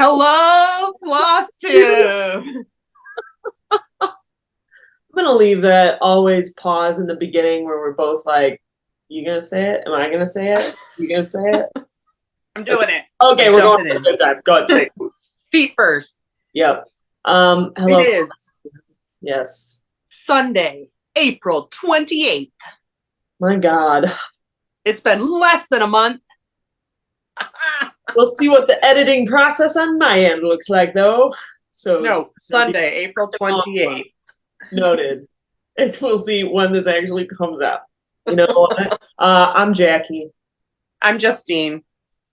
Hello, Flosstube. I'm gonna leave that always pause in the beginning where we're both like, "You gonna say it? Am I gonna say it? You gonna say it?" I'm doing it. Okay, I'm we're going jumping for a in. good time. Go ahead, say it. Feet first. Yep. It Hello. is Yes. Sunday, April 28th. My God. It's been less than a month. We'll see what the editing process on my end looks like, though. So No, Sunday, April 28th. noted. And we'll see when this actually comes out. You know what? I'm Jackie. I'm Justine.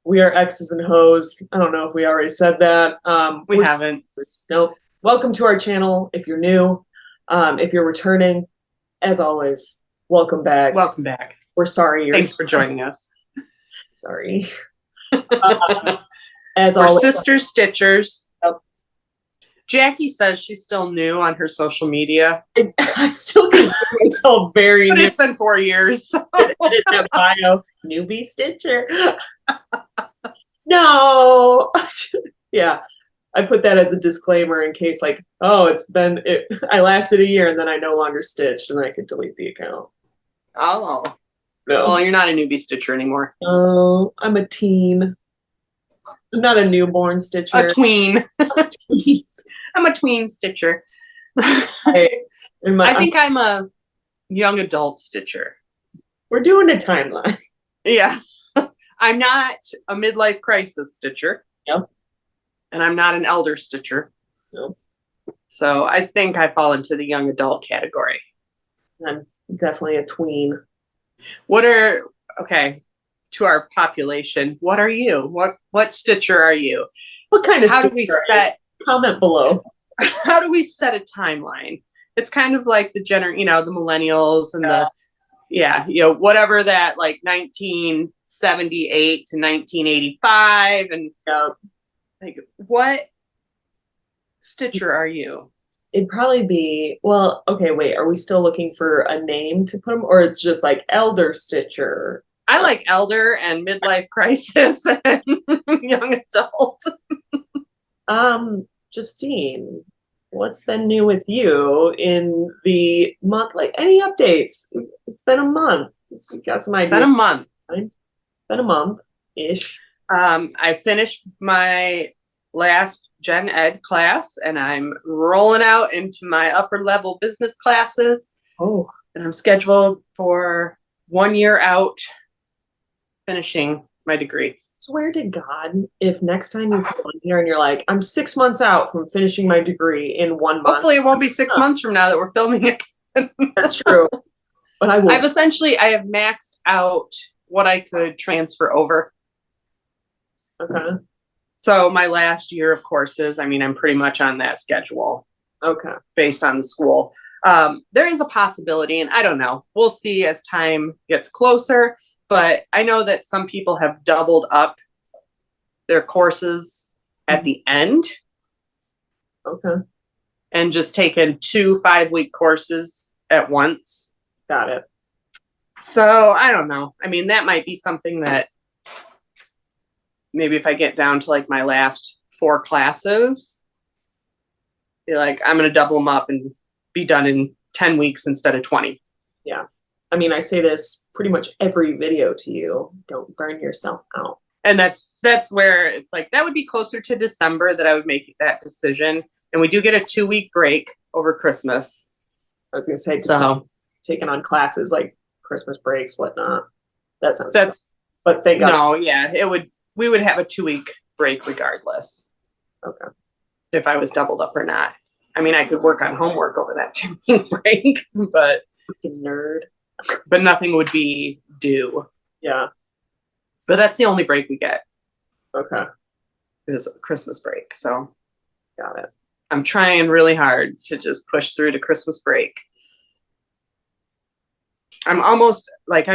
We are X's and Hoes. I don't know if we already said that. We haven't. Nope. Welcome to our channel. If you're new, if you're returning, as always, welcome back. Welcome back. We're sorry. Thanks for joining us. Sorry. As We're always, sister stitchers. Yep. Jackie says she's still new on her social media. I still consider myself very But new. it's been 4 years. Edit that bio. Newbie Stitcher. No. Yeah. I put that as a disclaimer in case, like, oh, I lasted a year and then I no longer stitched and I could delete the account. Oh. No. Well, you're not a newbie stitcher anymore. Oh, I'm a teen. I'm not a newborn stitcher. A tween. I'm a tween stitcher. I think I'm a young adult stitcher. We're doing a timeline. Yeah. I'm not a midlife crisis stitcher. Yep. And I'm not an elder stitcher. Nope. So I think I fall into the young adult category. I'm definitely a tween. Okay, to our population, what are you? What stitcher are you? What kind of How stitcher do we set? Comment below. How do we set a timeline? It's kind of like the the millennials and whatever that, like 1978 to 1985, and like, what stitcher are you? It'd probably be, well, okay, wait, are we still looking for a name to put them, or it's just like elder stitcher? I like elder and midlife crisis and young adult. Justine, what's been new with you in the month? Like, any updates? It's been a month. You got some ideas? It's been a month. It's been a month-ish. I finished my last gen ed class and I'm rolling out into my upper level business classes. Oh. And I'm scheduled for 1 year out finishing my degree. Swear to God, if next time you come on here and you're like, I'm 6 months out from finishing my degree in 1 month. Hopefully it won't be 6 months from now that we're filming it. That's true. But I have maxed out what I could transfer over. Okay. So my last year of courses, I'm pretty much on that schedule. Okay. Based on the school. There is a possibility, and I don't know. We'll see as time gets closer. But I know that some people have doubled up their courses at the end. Okay. And just taken 2 5-week courses at once. Got it. So I don't know. That might be something that maybe if I get down to like my last 4 classes, be like, I'm going to double them up and be done in 10 weeks instead of 20. Yeah. I say this pretty much every video to you. Don't burn yourself out. And that's where it's like, that would be closer to December that I would make that decision. And we do get a 2-week break over Christmas. I was going to say, so taking on classes like Christmas breaks, whatnot. That sounds fun. But thank God. No, yeah, we would have a 2-week break regardless. Okay. If I was doubled up or not. I could work on homework over that 2-week break, but freaking nerd. But nothing would be due. Yeah. But that's the only break we get. Okay. Is a Christmas break. So got it. I'm trying really hard to just push through to Christmas break. I'm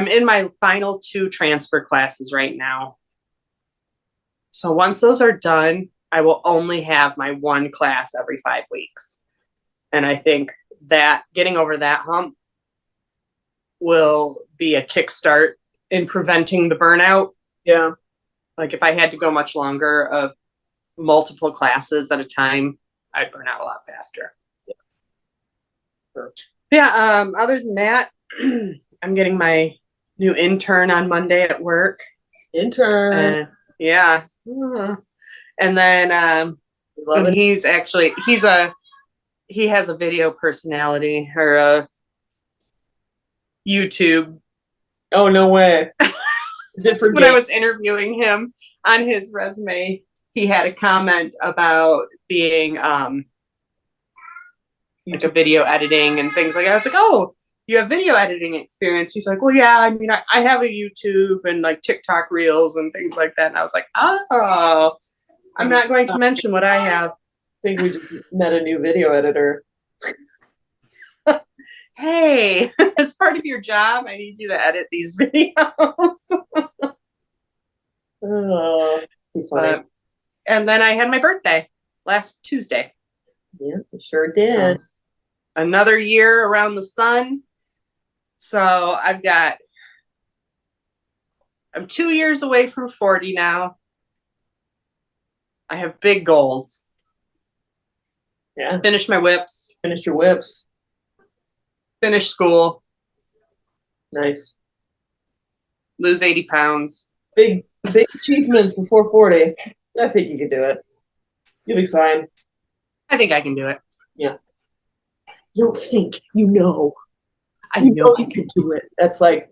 in my final 2 transfer classes right now. So once those are done, I will only have my 1 class every 5 weeks. And I think that getting over that hump will be a kickstart in preventing the burnout. Yeah. Like if I had to go much longer of multiple classes at a time, I'd burn out a lot faster. Sure. Yeah. Other than that, I'm getting my new intern on Monday at work. Intern. Yeah. And then Love it. he has a video personality or a YouTube. Oh, no way. Is it for When I was interviewing him on his resume, he had a comment about being like a video editing and things like that. I was like, oh, you have video editing experience. He's like, well, yeah, I mean, I have a YouTube and like TikTok reels and things like that. And I was like, oh, I'm not going to mention what I have. I think we just met a new video editor. Hey, as part of your job, I need you to edit these videos. Oh, too funny. And then I had my birthday last Tuesday. Yeah, it sure did. So, another year around the sun. So I'm 2 years away from 40 now. I have big goals. Yeah. Finish my whips. Finish your whips. Finish school. Nice. Lose 80 pounds. Big achievements before 40. I think you can do it. You'll be fine. I think I can do it. Yeah. You don't think, you know. I know you can do it. That's like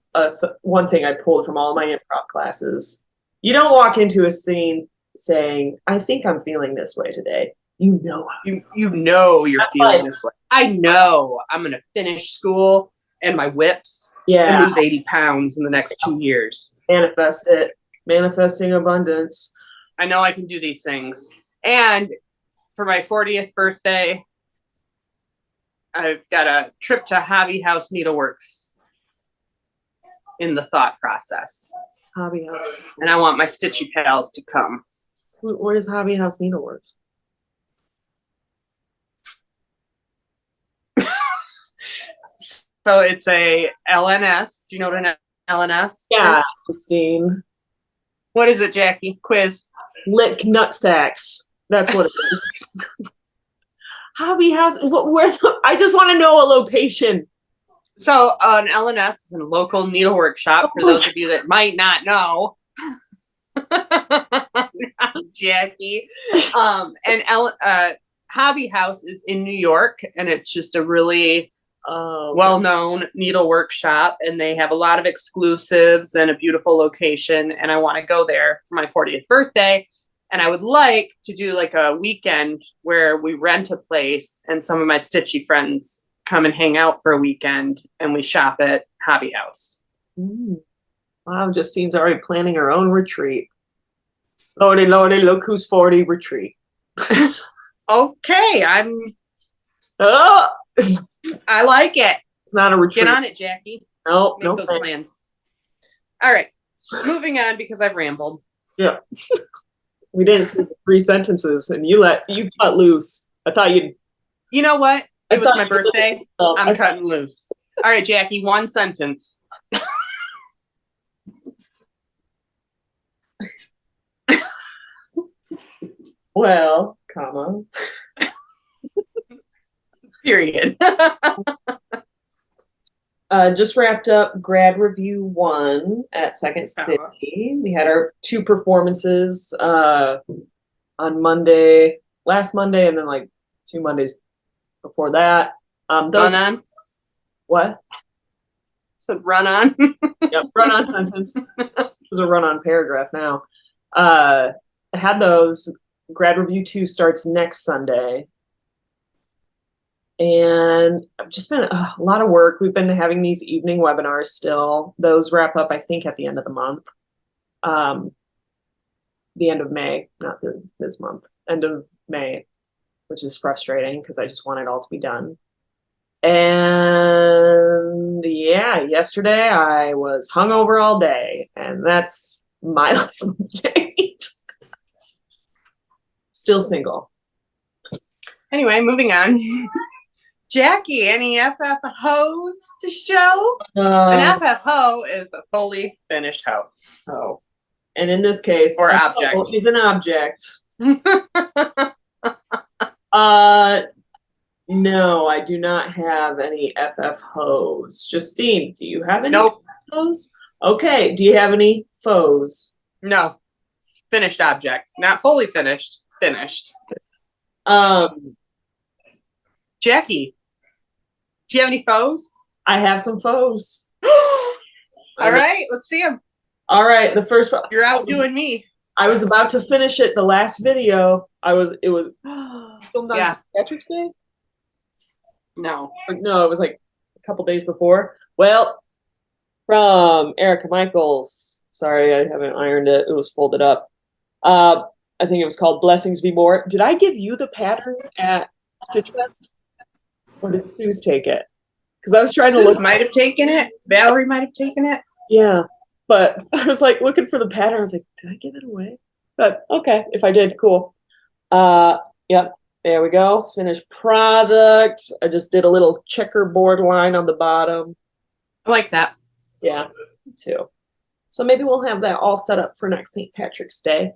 one thing I pulled from all my improv classes. You don't walk into a scene saying, I think I'm feeling this way today. You know. You know you're feeling this way. I know I'm going to finish school and my whips and lose 80 pounds in the next 2 years. Manifest it. Manifesting abundance. I know I can do these things. And for my 40th birthday, I've got a trip to Hobby House Needleworks in the thought process. Hobby House. And I want my stitchy pals to come. What is Hobby House Needleworks? So it's a LNS. Do you know what an LNS is? Yeah, Christine. What is it, Jackie? Quiz. Lick nutsacks. That's what it is. Hobby House. I just want to know a location. So an LNS is a local needlework shop for those of you that might not know. Jackie. And Hobby House is in New York, and it's just a really well-known needlework shop, and they have a lot of exclusives and a beautiful location, and I want to go there for my 40th birthday. And I would like to do like a weekend where we rent a place and some of my stitchy friends come and hang out for a weekend and we shop at Hobby House. Wow, Justine's already planning her own retreat. Lordy, look who's 40 retreat. Okay, I like it. It's not a retreat. Get on it, Jackie. No, Make those plans. All right, moving on because I've rambled. Yeah. We didn't say the 3 sentences, and you cut loose. I thought you'd. You know what? It was my birthday. I'm cutting loose. All right, Jackie, 1 sentence. Well, comma. Period. Just wrapped up grad review 1 at Second City. We had our 2 performances on last Monday, and then like 2 Mondays before that. Run on. What? So run on. Yep, run on sentence. This is a run on paragraph now. I had those. Grad review 2 starts next Sunday. And I've just been a lot of work. We've been having these evening webinars still. Those wrap up, I think, at the end of the month. The end of May, not this month. End of May, which is frustrating because I just want it all to be done. And yeah, yesterday I was hungover all day, and that's my life update. Still single. Anyway, moving on. Jackie, any FFHOs to show? An FFHO is a fully finished hoe. Oh. And in this case, or object is an object. No, I do not have any FF hoes. Justine, do you have any Nope. hoes? Okay, do you have any foes? No. Finished objects. Not fully finished. Finished. Um, Jackie, do you have any foes? I have some foes. All right, let's see them. All right, the first one. You're outdoing me. I was about to finish it. The last video, it was filmed on Yeah. St. Patrick's Day. No. No, it was like a couple days before. Well, from Erica Michaels. Sorry, I haven't ironed it. It was folded up. I think it was called Blessings Be More. Did I give you the pattern at Stitch Fest? Or did Suze take it? Because I was trying to look. Might have taken it. Valerie might have taken it. Yeah. But I was like looking for the pattern. I was like, did I give it away? But okay, if I did, cool. Yep. There we go. Finished product. I just did a little checkerboard line on the bottom. I like that. Yeah, me too. So maybe we'll have that all set up for next St. Patrick's Day.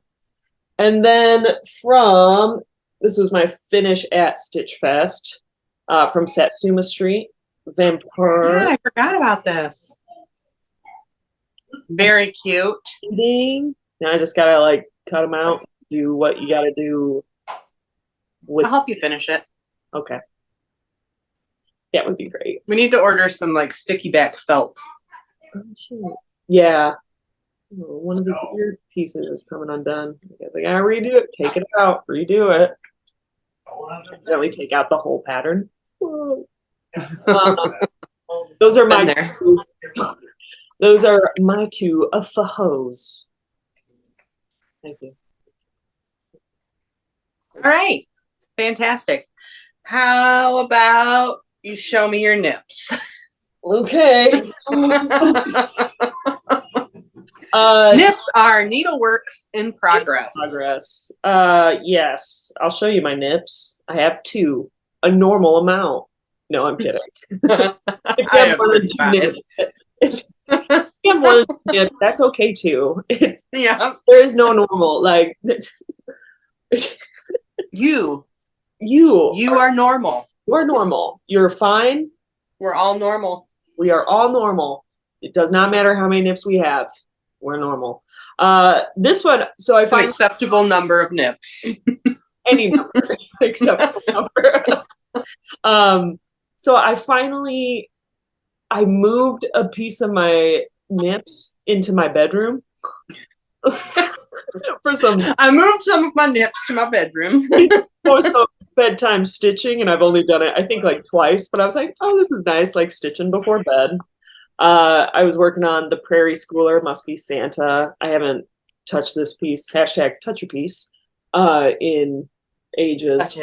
And then this was my finish at Stitch Fest from Satsuma Street. Vampire. Yeah, I forgot about this. Very cute. Ding. Now I just gotta like cut them out, do what you gotta do. I'll help you finish it. Okay. That would be great. We need to order some like sticky back felt. Oh, shit. Yeah. Oh, one of his ear pieces is coming undone. I gotta redo it. Take it out. Redo it. Accidentally take out the whole pattern. Those are my two. Those are my two fahos. Thank you. All right. Fantastic. How about you show me your nips? Okay. Nips are needleworks in progress. Yes. I'll show you my nips. I have two. A normal amount. No, I'm kidding. If you have more than two nips, if you have more than two nips, that's okay too. Yeah. There is no normal. Like You are normal. You're normal. You're fine. We're all normal. We are all normal. It does not matter how many nips we have. We're normal. This one, so I find an acceptable number of nips. Any number, acceptable number. So I moved a piece of my nips into my bedroom. I moved some of my nips to my bedroom. For some bedtime stitching, and I've only done it, I think, like twice, but I was like, oh, this is nice, like stitching before bed. I was working on the Prairie Schooler, Must Be Santa. I haven't touched this piece, hashtag touch a piece, in ages.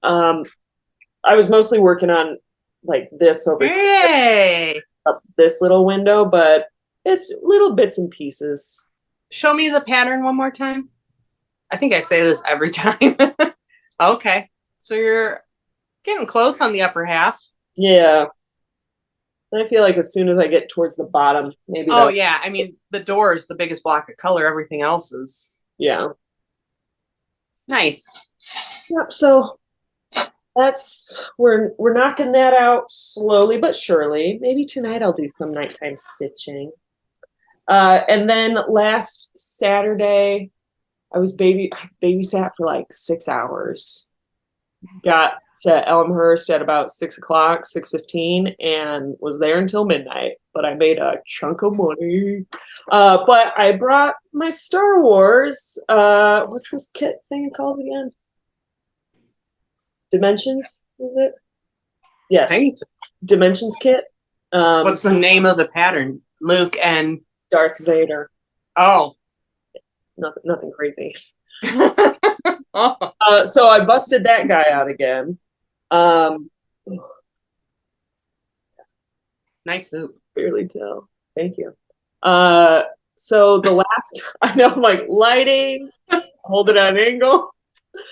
I was mostly working on like this over here, up this little window, but it's little bits and pieces. Show me the pattern one more time. I think I say this every time. Okay. So you're getting close on the upper half. Yeah. I feel like as soon as I get towards the bottom, maybe. Oh, yeah. I mean, the door is the biggest block of color. Everything else is. Yeah. Nice. Yep. So we're knocking that out slowly but surely. Maybe tonight I'll do some nighttime stitching. And then last Saturday, I babysat for like 6 hours. Got to Elmhurst at about 6 o'clock, 6:15, and was there until midnight. But I made a chunk of money. But I brought my Star Wars. What's this kit thing called again? Dimensions, is it? Yes. Dimensions kit. What's the name of the pattern? Luke and Darth Vader. Oh. Nothing crazy. So I busted that guy out again. Nice hoop. Barely tell. Thank you. So the last, I know, I'm like lighting, hold it at an angle.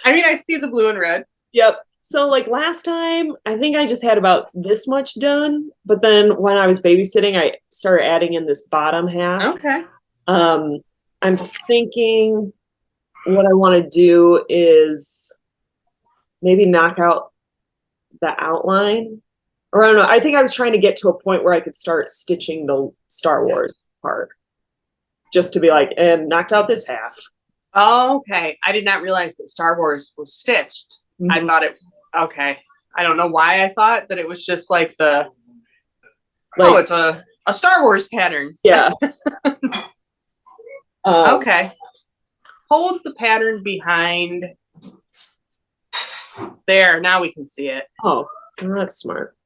I mean, I see the blue and red. Yep. So like last time, I think I just had about this much done. But then when I was babysitting, I started adding in this bottom half. Okay. I'm thinking what I want to do is maybe knock out the outline. Or I don't know. I think I was trying to get to a point where I could start stitching the Star Wars part. Just to be like, and knocked out this half. Oh, okay. I did not realize that Star Wars was stitched. Mm-hmm. I thought it, okay. I don't know why I thought that it was just like the, like, oh, it's a Star Wars pattern. Yeah. Okay. Hold the pattern behind there. Now we can see it. Oh, that's smart.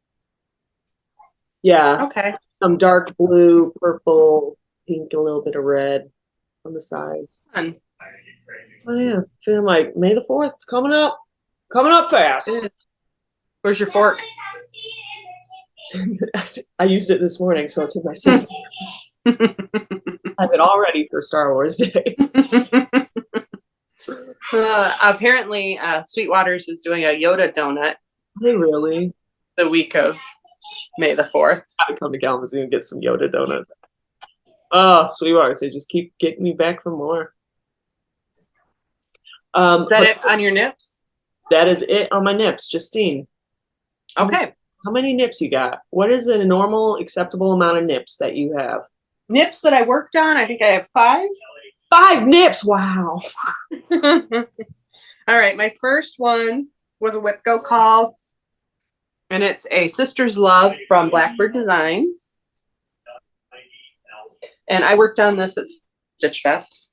Yeah. Okay. Some dark blue, purple, pink, a little bit of red on the sides. Fun. Oh yeah. Feeling like May the 4th is coming up. Coming up fast. Where's your fork? I used it this morning, so it's in my sink. I have it all ready for Star Wars Day. Apparently, Sweetwater's is doing a Yoda donut. They really? The week of May the 4th. I gotta come to Kalamazoo and get some Yoda donuts. Oh, Sweetwater's, they just keep getting me back for more. Is that it on your nips? That is it on my nips, Justine. Okay. How many nips you got? What is a normal, acceptable amount of nips that you have? Nips that I worked on, I think I have 5. 5 nips, wow. All right, my first one was a whip go call, and it's a Sister's Love from Blackbird Designs. And I worked on this at Stitch Fest.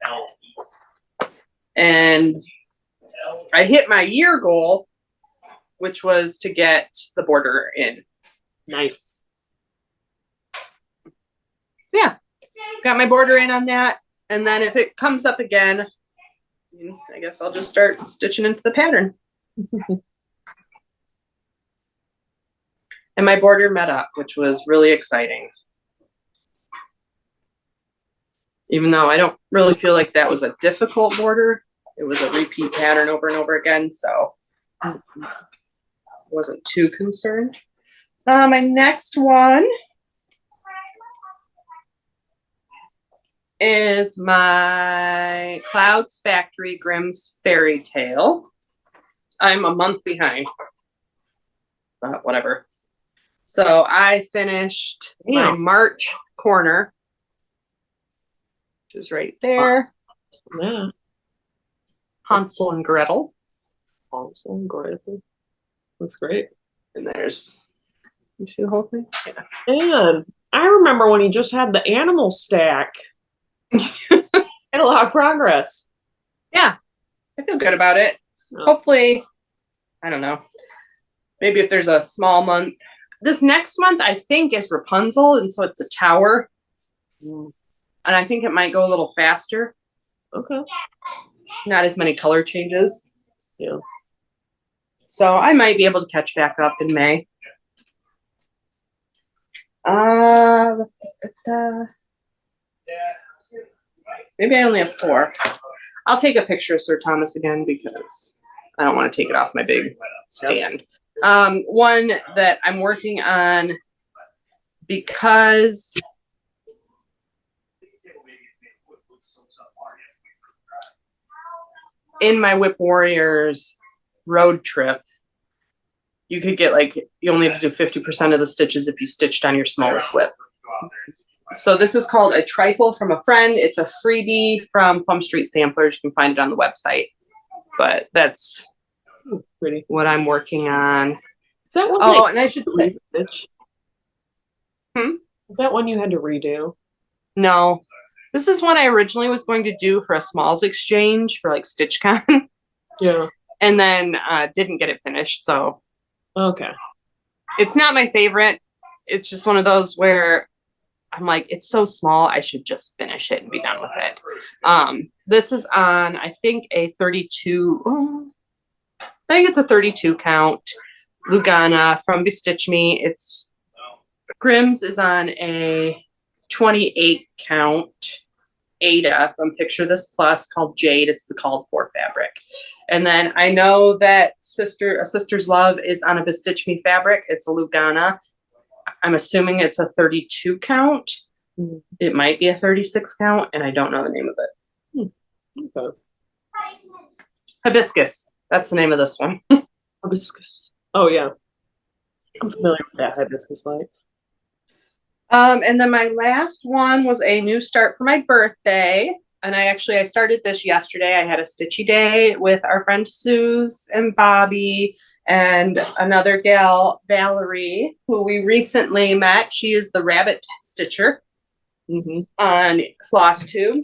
And I hit my year goal, which was to get the border in. Nice. Yeah, got my border in on that. And then if it comes up again, I guess I'll just start stitching into the pattern. And my border met up, which was really exciting. Even though I don't really feel like that was a difficult border, it was a repeat pattern over and over again, so I wasn't too concerned. My next one is my Clouds Factory Grimm's Fairy Tale. I'm a month behind, but whatever. So I finished my March corner, which is right there. Yeah. Hansel and Gretel. Hansel and Gretel. That's great. And there's, you see the whole thing? Yeah. And I remember when he just had the animal stack. Had a lot of progress. Yeah, I feel good about it. Oh. Hopefully, I don't know. Maybe if there's a small month. This next month, I think, is Rapunzel, and so it's a tower. And I think it might go a little faster. Okay. Not as many color changes. Yeah. So I might be able to catch back up in May. Maybe I only have 4. I'll take a picture of Sir Thomas again because I don't want to take it off my big stand. One that I'm working on because in my Whip Warriors road trip, you could get you only have to do 50% of the stitches if you stitched on your smallest whip. So this is called A Trifle from a Friend. It's a freebie from Plum Street Samplers. You can find it on the website. But that's pretty what I'm working on. Is that one? Oh, and I should say, stitch. Is that one you had to redo? No, this is one I originally was going to do for a Smalls exchange for StitchCon. Yeah, and then didn't get it finished. So okay, it's not my favorite. It's just one of those where I'm like, it's so small, I should just finish it and be done with it. This is on, I think, a 32. I think it's a 32 count Lugana from Bestitch Me. It's Grimm's is on a 28 count Ada from Picture This Plus called Jade. It's the called for fabric. And then I know that A Sister's Love is on a Bestitch Me fabric. It's a Lugana. I'm assuming it's a 32 count. It might be a 36 count, and I don't know the name of it. Okay. Hibiscus. That's the name of this one. Hibiscus. Oh yeah, I'm familiar with that hibiscus light. And then my last one was a new start for my birthday. And I started this yesterday. I had a stitchy day with our friend Suze and Bobby and another gal, Valerie, who we recently met. She is the rabbit stitcher on Flosstube.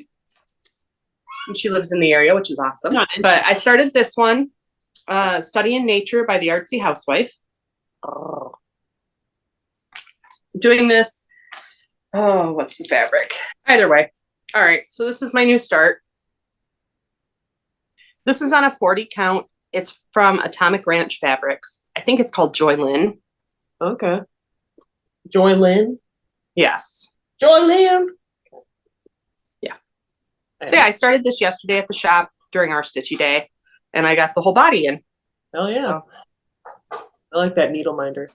And she lives in the area, which is awesome. Nice. But I started this one, Study in Nature by the Artsy Housewife. Doing this. Oh, what's the fabric? Either way. All right, so this is my new start. This is on a 40 count. It's from Atomic Ranch Fabrics. I think it's called Joy Lynn. Okay. Joy Lynn? Yes. Joy Lynn? Yeah. So yeah, I started this yesterday at the shop during our stitchy day, and I got the whole body in. Oh, yeah. So, I like that needle minder.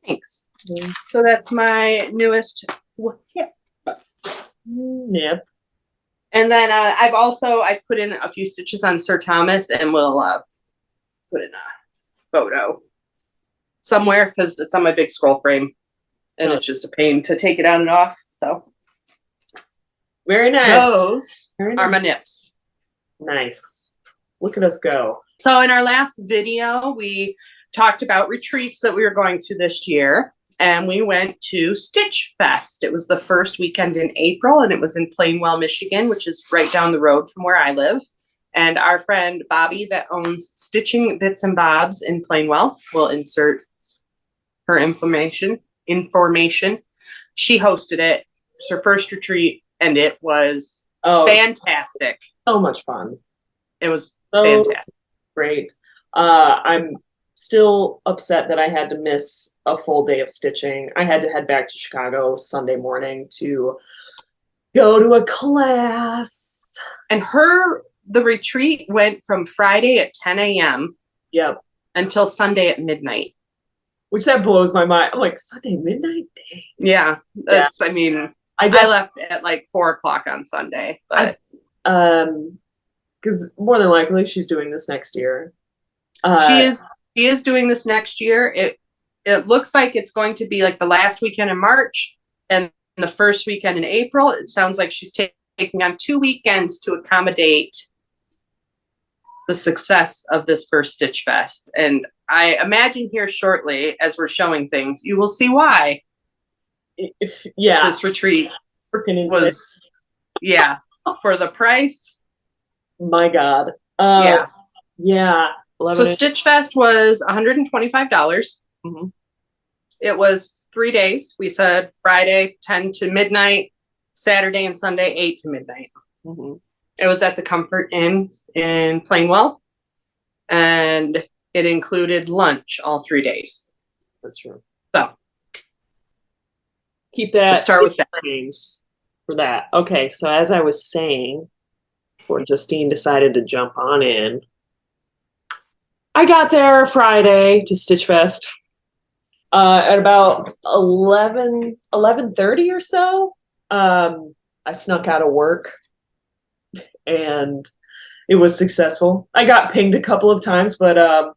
Thanks. So that's my newest nip. And then I put in a few stitches on Sir Thomas, and we'll put in a photo somewhere because it's on my big scroll frame, and it's just a pain to take it on and off. So very nice. Those are my nips. Nice. Look at us go. So in our last video, we talked about retreats that we were going to this year. And we went to Stitch Fest. It was the first weekend in April, and it was in Plainwell, Michigan, which is right down the road from where I live. And our friend Bobby, that owns Stitching Bits and Bobs in Plainwell, will insert her information. She hosted it. It's her first retreat, and it was fantastic. So much fun. It was fantastic. Great. I'm still upset that I had to miss a full day of stitching. I had to head back to Chicago Sunday morning to go to a class. And the retreat went from Friday at 10 a.m. Yep. Until Sunday at midnight. Which that blows my mind. I'm like, Sunday midnight? Dang. Yeah. That's, yeah. I mean, I left at like 4 o'clock on Sunday. But because more than likely she's doing this next year. She is doing this next year. It looks like it's going to be like the last weekend in March and the first weekend in April. It sounds like she's taking on 2 weekends to accommodate the success of this first Stitch Fest. And I imagine here shortly, as we're showing things, you will see why. Yeah, this retreat was, yeah, for the price. My God. Yeah. So Stitch Fest was $125. Mm-hmm. It was 3 days. We said Friday 10 to midnight, Saturday and Sunday 8 to midnight. Mm-hmm. It was at the Comfort Inn in Plainwell, and it included lunch all 3 days. That's true. So keep that. We'll start with that for that. Okay, so as I was saying, before Justine decided to jump on in, I got there Friday to Stitch Fest at about 11:30 or so. I snuck out of work, and it was successful. I got pinged a couple of times, but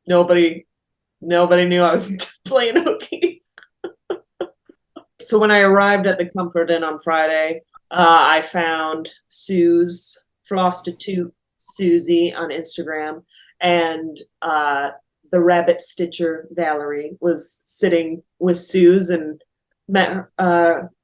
nobody knew I was playing hooky. So when I arrived at the Comfort Inn on Friday, I found Flosstube Susie on Instagram, and the rabbit stitcher Valerie was sitting with Suze, and met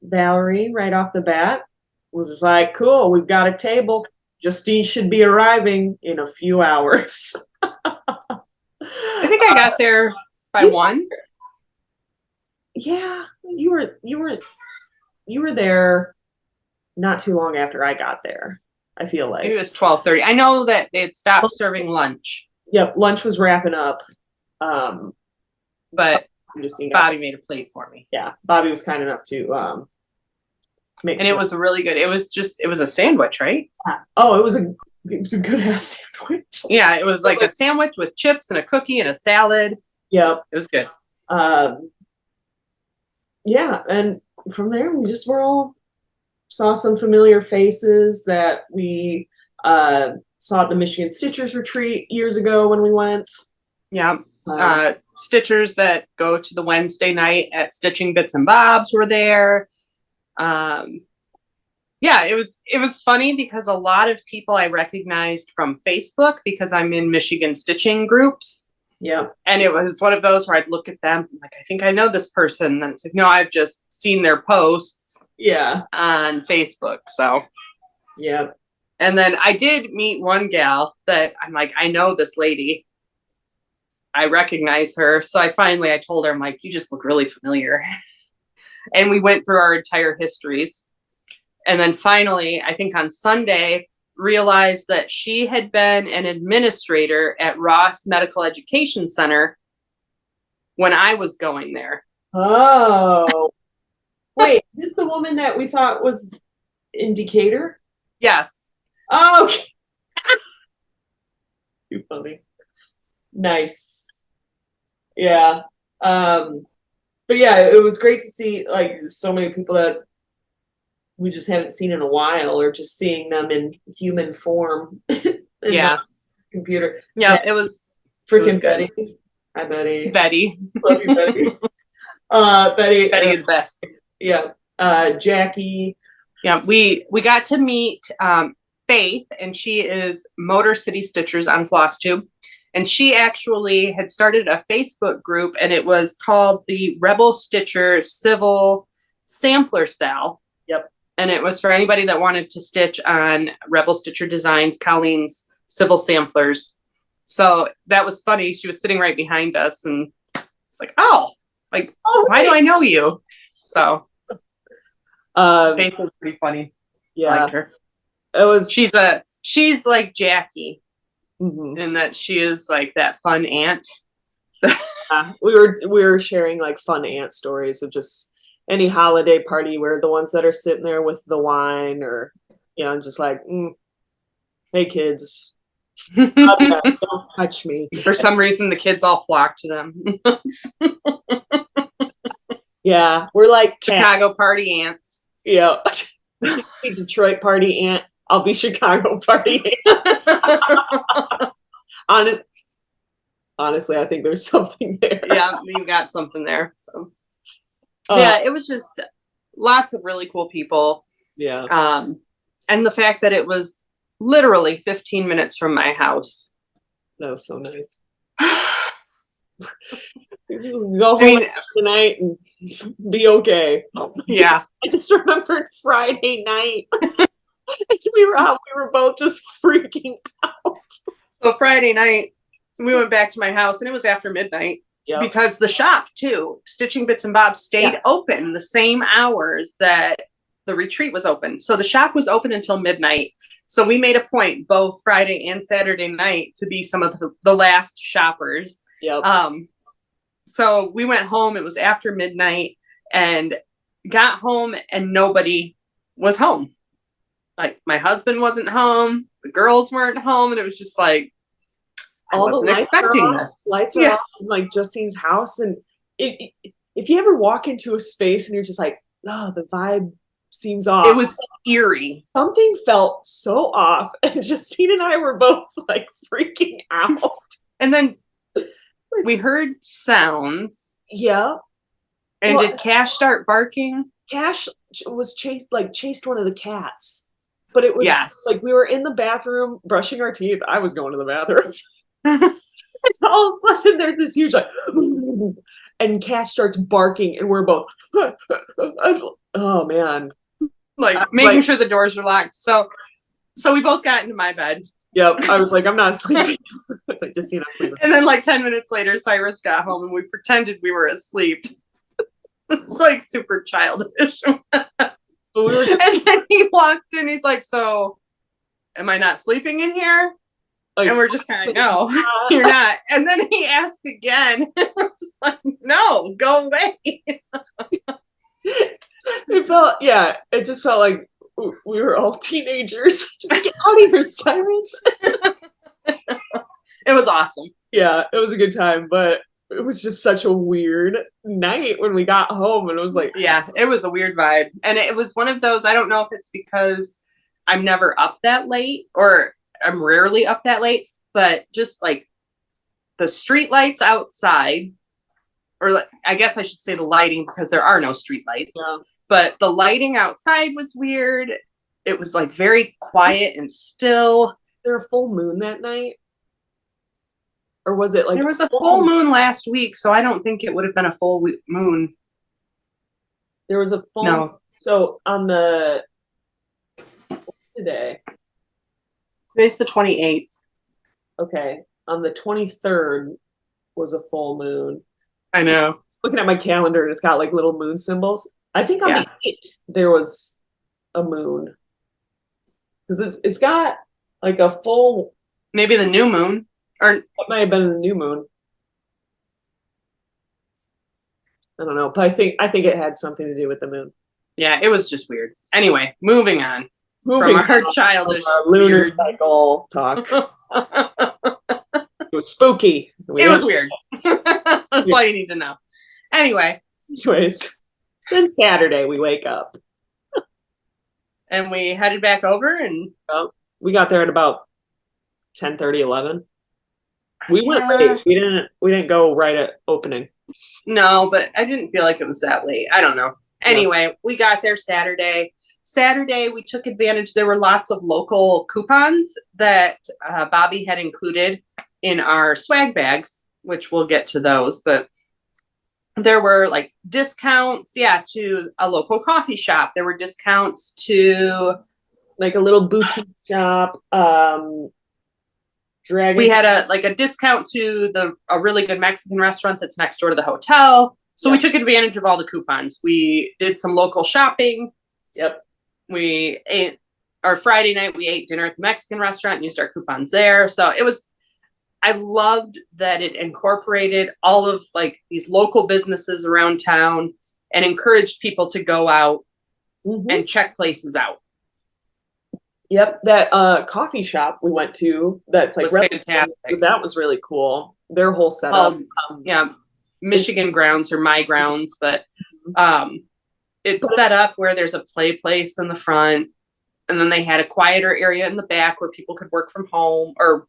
Valerie right off the bat. Was like, cool, we've got a table. Justine should be arriving in a few hours. I think I got there by 1. Yeah, you were there not too long after I got there. I feel like maybe it was 12:30. I know that they had stopped serving lunch. Yep, lunch was wrapping up. But Bobby made a plate for me. Yeah, Bobby was kind enough to make. And it was really good. It was a sandwich, right? Oh, it was a good ass sandwich. Yeah, it was like a sandwich with chips and a cookie and a salad. Yep, it was good. Yeah, and from there we just all saw some familiar faces that we saw the Michigan Stitchers retreat years ago when we went. Yeah. Stitchers that go to the Wednesday night at Stitching Bits and Bobs were there. Yeah, it was funny because a lot of people I recognized from Facebook because I'm in Michigan stitching groups. Yeah. And it was one of those where I'd look at them like, I think I know this person. And then it's like, no, I've just seen their posts on Facebook. So yeah. And then I did meet one gal that I'm like, I know this lady. I recognize her. So I told her, I'm like, you just look really familiar. And we went through our entire histories. And then finally, I think on Sunday, realized that she had been an administrator at Ross Medical Education Center when I was going there. Oh. Wait, is this the woman that we thought was in Decatur? Yes. Oh, okay. Too funny. Nice. Yeah. But yeah, it was great to see like so many people that we just haven't seen in a while, or just seeing them in human form. Yeah. Computer. Yeah, it was freaking Betty. Hi, Betty. Betty. Love you, Betty. Betty. Betty is best. Yeah. Jackie. Yeah, we got to meet Faith, and she is Motor City Stitchers on Flosstube. And she actually had started a Facebook group, and it was called the Rebel Stitcher Civil Sampler Style. Yep. And it was for anybody that wanted to stitch on Rebel Stitcher Designs, Colleen's Civil Samplers. So that was funny. She was sitting right behind us, and it's like, why do I know you? So Faith was pretty funny. Yeah. I liked her. It was. She's like Jackie. Mm-hmm. And that she is like that fun aunt. We were sharing like fun aunt stories of just any holiday party where the ones that are sitting there with the wine, or just like, hey kids, don't touch me. For some reason, the kids all flock to them. Yeah, we're like Chicago party ants. Yeah, Detroit party aunt. I'll be Chicago party aunt. Honestly, I think there's something there. Yeah, you got something there. So yeah, it was just lots of really cool people. Yeah. And the fact that it was literally 15 minutes from my house. That was so nice. Go home tonight and be okay. Yeah. I just remembered Friday night. We were both just freaking out. So Friday night, we went back to my house, and it was after midnight. Yep. Because the shop too, Stitching Bits and Bobs, stayed open the same hours that the retreat was open. So the shop was open until midnight. So we made a point both Friday and Saturday night to be some of the last shoppers. Yep. So we went home. It was after midnight, and got home, and nobody was home. Like, my husband wasn't home, the girls weren't home, and it was just like, I wasn't expecting this. Lights are off in like Justine's house, and if you ever walk into a space and you're just like, oh, the vibe seems off. It was eerie. Something felt so off, and Justine and I were both like freaking out. And then we heard sounds. Yeah. And did Cash start barking? Cash was chased one of the cats. But it was like we were in the bathroom brushing our teeth. I was going to the bathroom. And all of a sudden there's this huge like, and Cash starts barking, and we're both oh man. Like making sure the doors are locked. So we both got into my bed. Yep. I was like, I'm not sleeping. I was like, just I'm sleeping. And then like 10 minutes later, Cyrus got home, and we pretended we were asleep. It's like super childish. And then he walked in, he's like, so am I not sleeping in here? Like, and we're just kind of, no, you're not. And then he asked again. We're just like, no, go away. It just felt like we were all teenagers. Just get out of here, Cyrus. It was awesome. Yeah, it was a good time, but it was just such a weird night when we got home, and it was like, yeah, it was a weird vibe. And it was one of those, I don't know if it's because I'm never up that late, or I'm rarely up that late, but just like the street lights outside, or I guess I should say the lighting because there are no street lights. Yeah. But the lighting outside was weird. It was like very quiet and still. Was there a full moon that night? Or was it like there was a full moon last week, so I don't think it would have been a full moon. There was a full No. So on the what's today? Today's the 28th. Okay. On the 23rd was a full moon. I know. Looking at my calendar and it's got like little moon symbols. I think on the 8th there was a moon. Because it's got like a full, maybe the new moon. Or it might have been the new moon. I don't know, but I think it had something to do with the moon. Yeah, it was just weird. Anyway, moving on from our childish our lunar cycle talk. It was spooky. It was weird. That's all you need to know. Anyways, then Saturday we wake up. And we headed back over, and we got there at about 10:30, 11. We went late. We didn't go right at opening. No, but I didn't feel like it was that late. I don't know. Anyway, we got there Saturday. Saturday, we took advantage. There were lots of local coupons that Bobby had included in our swag bags, which we'll get to those. But there were like discounts, to a local coffee shop. There were discounts to like a little boutique shop. We had a discount to a really good Mexican restaurant that's next door to the hotel. So we took advantage of all the coupons. We did some local shopping. Yep. We ate our Friday night. We ate dinner at the Mexican restaurant and used our coupons there. So I loved that it incorporated all of like these local businesses around town and encouraged people to go out and check places out. Yep, that coffee shop we went to that's like fantastic. That was really cool. Their whole setup. Michigan Grounds or My Grounds, but it's set up where there's a play place in the front, and then they had a quieter area in the back where people could work from home or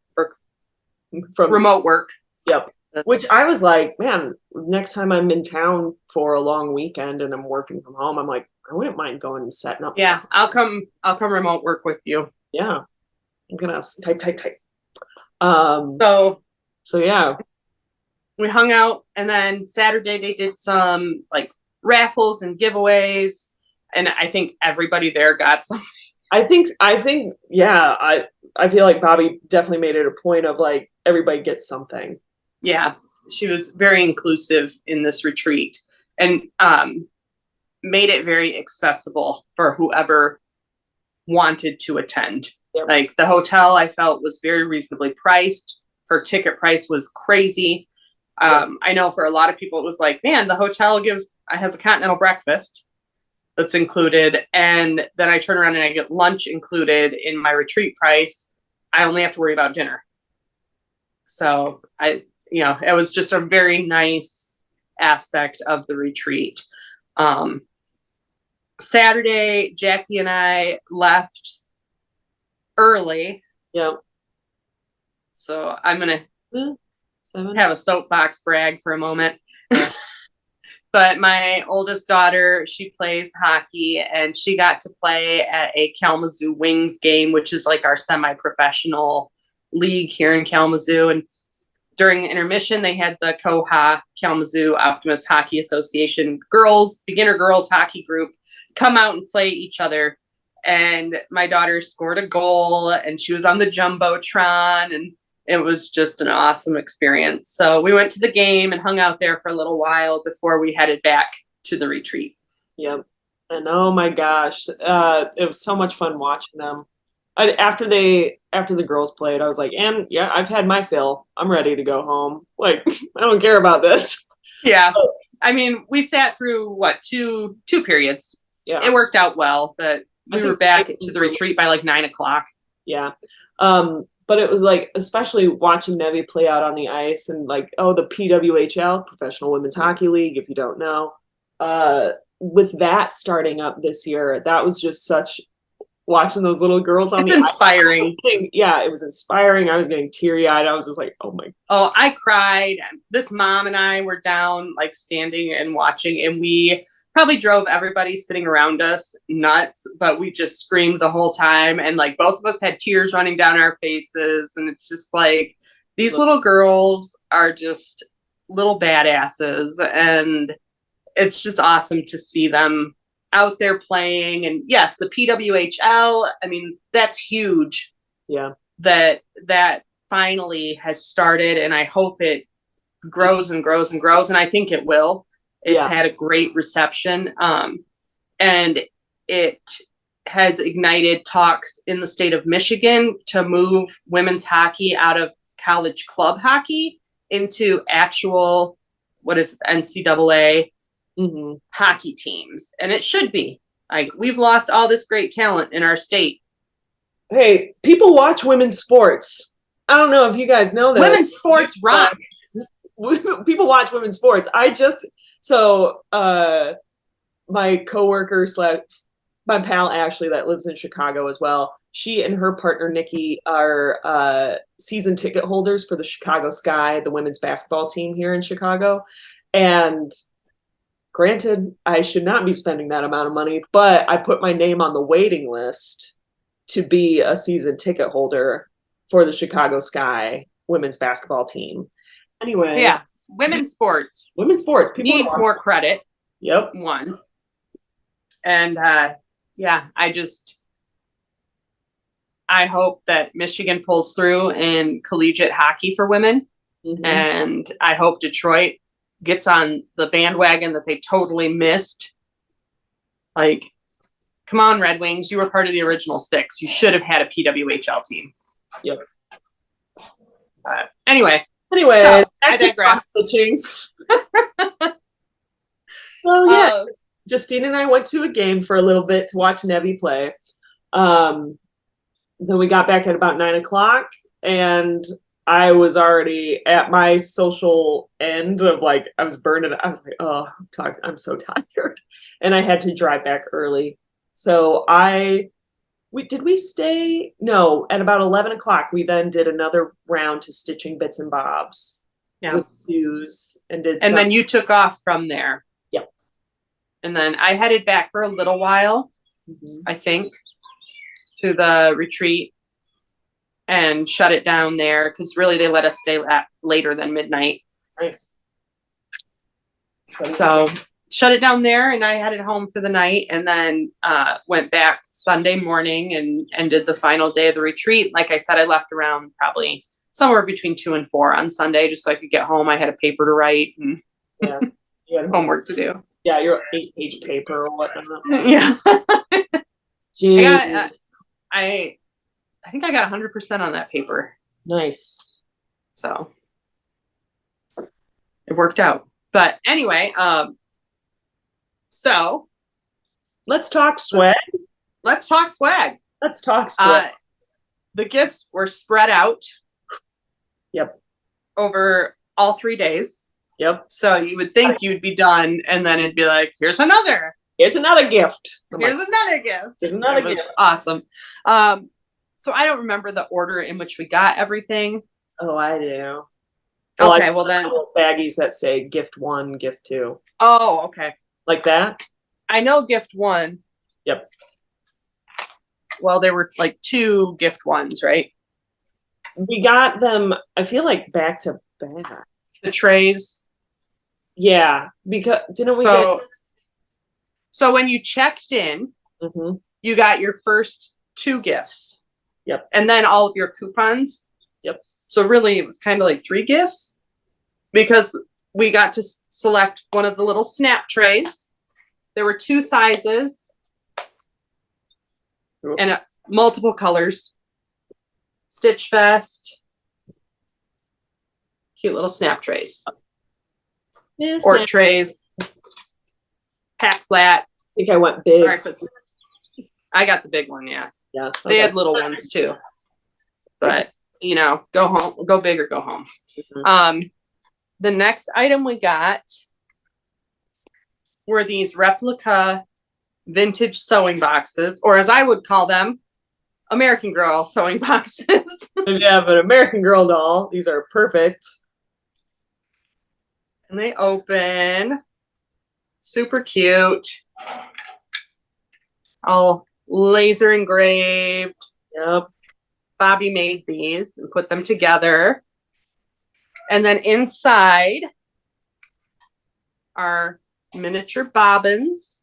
from remote work. Yep. Which I was like, man, next time I'm in town for a long weekend and I'm working from home, I'm like, I wouldn't mind going and setting up. Yeah, I'll come remote work with you. Yeah. I'm gonna type. So yeah. We hung out, and then Saturday they did some like raffles and giveaways, and I think everybody there got something. I think yeah, I feel like Bobby definitely made it a point of like everybody gets something. Yeah, she was very inclusive in this retreat, and made it very accessible for whoever wanted to attend. Yep. Like the hotel, I felt was very reasonably priced. Her ticket price was crazy. I know for a lot of people it was like, man, the hotel has a continental breakfast that's included, and then I turn around and I get lunch included in my retreat price. I only have to worry about dinner. So it was just a very nice aspect of the retreat. Saturday, Jackie and I left early. Yep. So I'm gonna have a soapbox brag for a moment. But my oldest daughter, she plays hockey, and she got to play at a Kalamazoo Wings game, which is like our semi-professional league here in Kalamazoo. And during intermission, they had the KOHA, Kalamazoo Optimist Hockey Association beginner girls hockey group come out and play each other. And my daughter scored a goal, and she was on the Jumbotron, and it was just an awesome experience. So we went to the game and hung out there for a little while before we headed back to the retreat. Yep. And oh my gosh, it was so much fun watching them. After the girls played, I was like, and yeah, I've had my fill. I'm ready to go home. Like, I don't care about this. Yeah. I mean, we sat through two periods. Yeah. It worked out well, but we were back to the retreat by like 9:00. Yeah. But it was like, especially watching Nevi play out on the ice and like, the PWHL, Professional Women's Hockey League, if you don't know, with that starting up this year, that was just such watching those little girls on It's the inspiring. Yeah, it was inspiring. I was getting teary-eyed. I was just like, oh my. Oh, I cried. This mom and I were down, like standing and watching, and we probably drove everybody sitting around us nuts, but we just screamed the whole time. And like both of us had tears running down our faces. And it's just like these little girls are just little badasses. And it's just awesome to see them out there playing. And yes, the PWHL, I mean, that's huge. Yeah. That finally has started, and I hope it grows and grows and grows, and I think it will. It's had a great reception, and it has ignited talks in the state of Michigan to move women's hockey out of college club hockey into actual, what is it, NCAA hockey teams. And it should be. Like, we've lost all this great talent in our state. Hey, people watch women's sports. I don't know if you guys know that. Women's sports rock. People watch women's sports. My coworker / my pal Ashley that lives in Chicago as well. She and her partner Nikki are season ticket holders for the Chicago Sky, the women's basketball team here in Chicago. And granted, I should not be spending that amount of money, but I put my name on the waiting list to be a season ticket holder for the Chicago Sky women's basketball team. Anyway. Yeah. Women's sports. People need more credit. Yep. One. And I hope that Michigan pulls through in collegiate hockey for women. And I hope Detroit gets on the bandwagon that they totally missed. Like, come on, Red Wings. You were part of the original six. You should have had a PWHL team. Yep. Anyway, so I digress. So yeah, Justine and I went to a game for a little bit to watch Nevi play. Then we got back at about 9:00, and I was already at my social end of like, I was burning. I was like, oh, I'm so tired. And I had to drive back early. So did we stay? No, at about 11:00, we then did another round to Stitching Bits and Bobs. Yeah. With Suze and then you took off from there. Yep. And then I headed back for a little while, I think, to the retreat and shut it down there because really they let us stay later than midnight. Nice. So shut it down there, and I headed home for the night, and then went back Sunday morning and did the final day of the retreat. Like I said, I left around probably somewhere between 2 and 4 on Sunday just so I could get home. I had a paper to write and homework to do. Yeah, your 8-page paper or whatnot. Yeah. Jeez. I think I got 100% on that paper. Nice. So it worked out. But anyway, so let's talk swag. Let's talk swag. The gifts were spread out. Yep. Over all 3 days. Yep. So you would think you'd be done, and then it'd be like, here's another gift. Here's another gift. Here's another gift. Awesome. So I don't remember the order in which we got everything. Oh, I do. Okay, well then baggies that say gift 1, gift 2. Oh, okay. Like that? I know gift 1. Yep. Well, there were like 2 gift 1s, right? We got them, I feel like back to back. The trays. Yeah, because didn't we So when you checked in, you got your first 2 gifts. Yep. And then all of your coupons. Yep. So really it was kind of like 3 gifts because we got to select one of the little snap trays. There were 2 sizes and multiple colors. Stitch Fest. Cute little snap trays. Or trays. Pack flat. I think I went big. I got the big one, yeah. Yeah. They had little ones too. But, go home, go big or go home. The next item we got were these replica vintage sewing boxes, or as I would call them, American Girl sewing boxes. If you have an American Girl doll, these are perfect. And they open. Super cute. All laser engraved. Yep. Bobby made these and put them together. And then inside are miniature bobbins.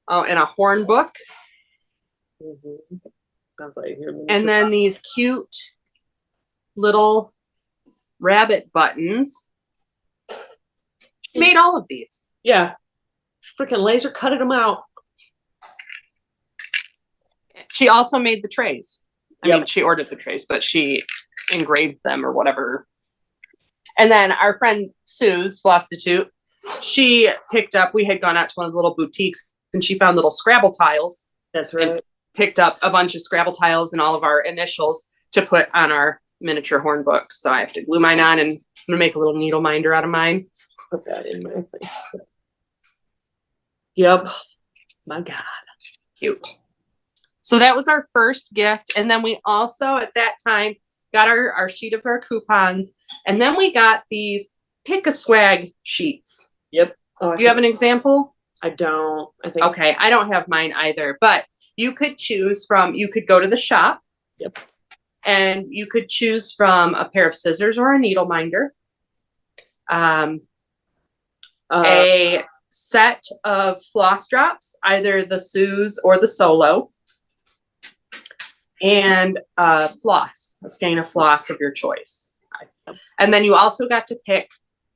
Oh, and a horn book. Mm-hmm. Sounds like and then these cute little rabbit buttons. She made all of these. Yeah. Freaking laser cutted them out. She also made the trays. I Yep. mean, she ordered the trays, but she engraved them or whatever. And then our friend Sue's Flosstube, she picked up, we had gone out to one of the little boutiques and she found little Scrabble tiles. That's right. Picked up a bunch of Scrabble tiles and all of our initials to put on our miniature horn books. So I have to glue mine on, and I'm gonna make a little needle minder out of mine. Put that in my thing. Yep. My God. Cute. So that was our first gift. And then we also at that time got our sheet of our coupons. And then we got these pick a swag sheets. Yep. Oh, Do you have an example? I don't. I think. Okay. I don't have mine either, but you could choose from, you could go to the shop. Yep. And you could choose from a pair of scissors or a needle minder. A set of floss drops, either the Sue's or the Solo. And floss, a skein of floss of your choice. And then you also got to pick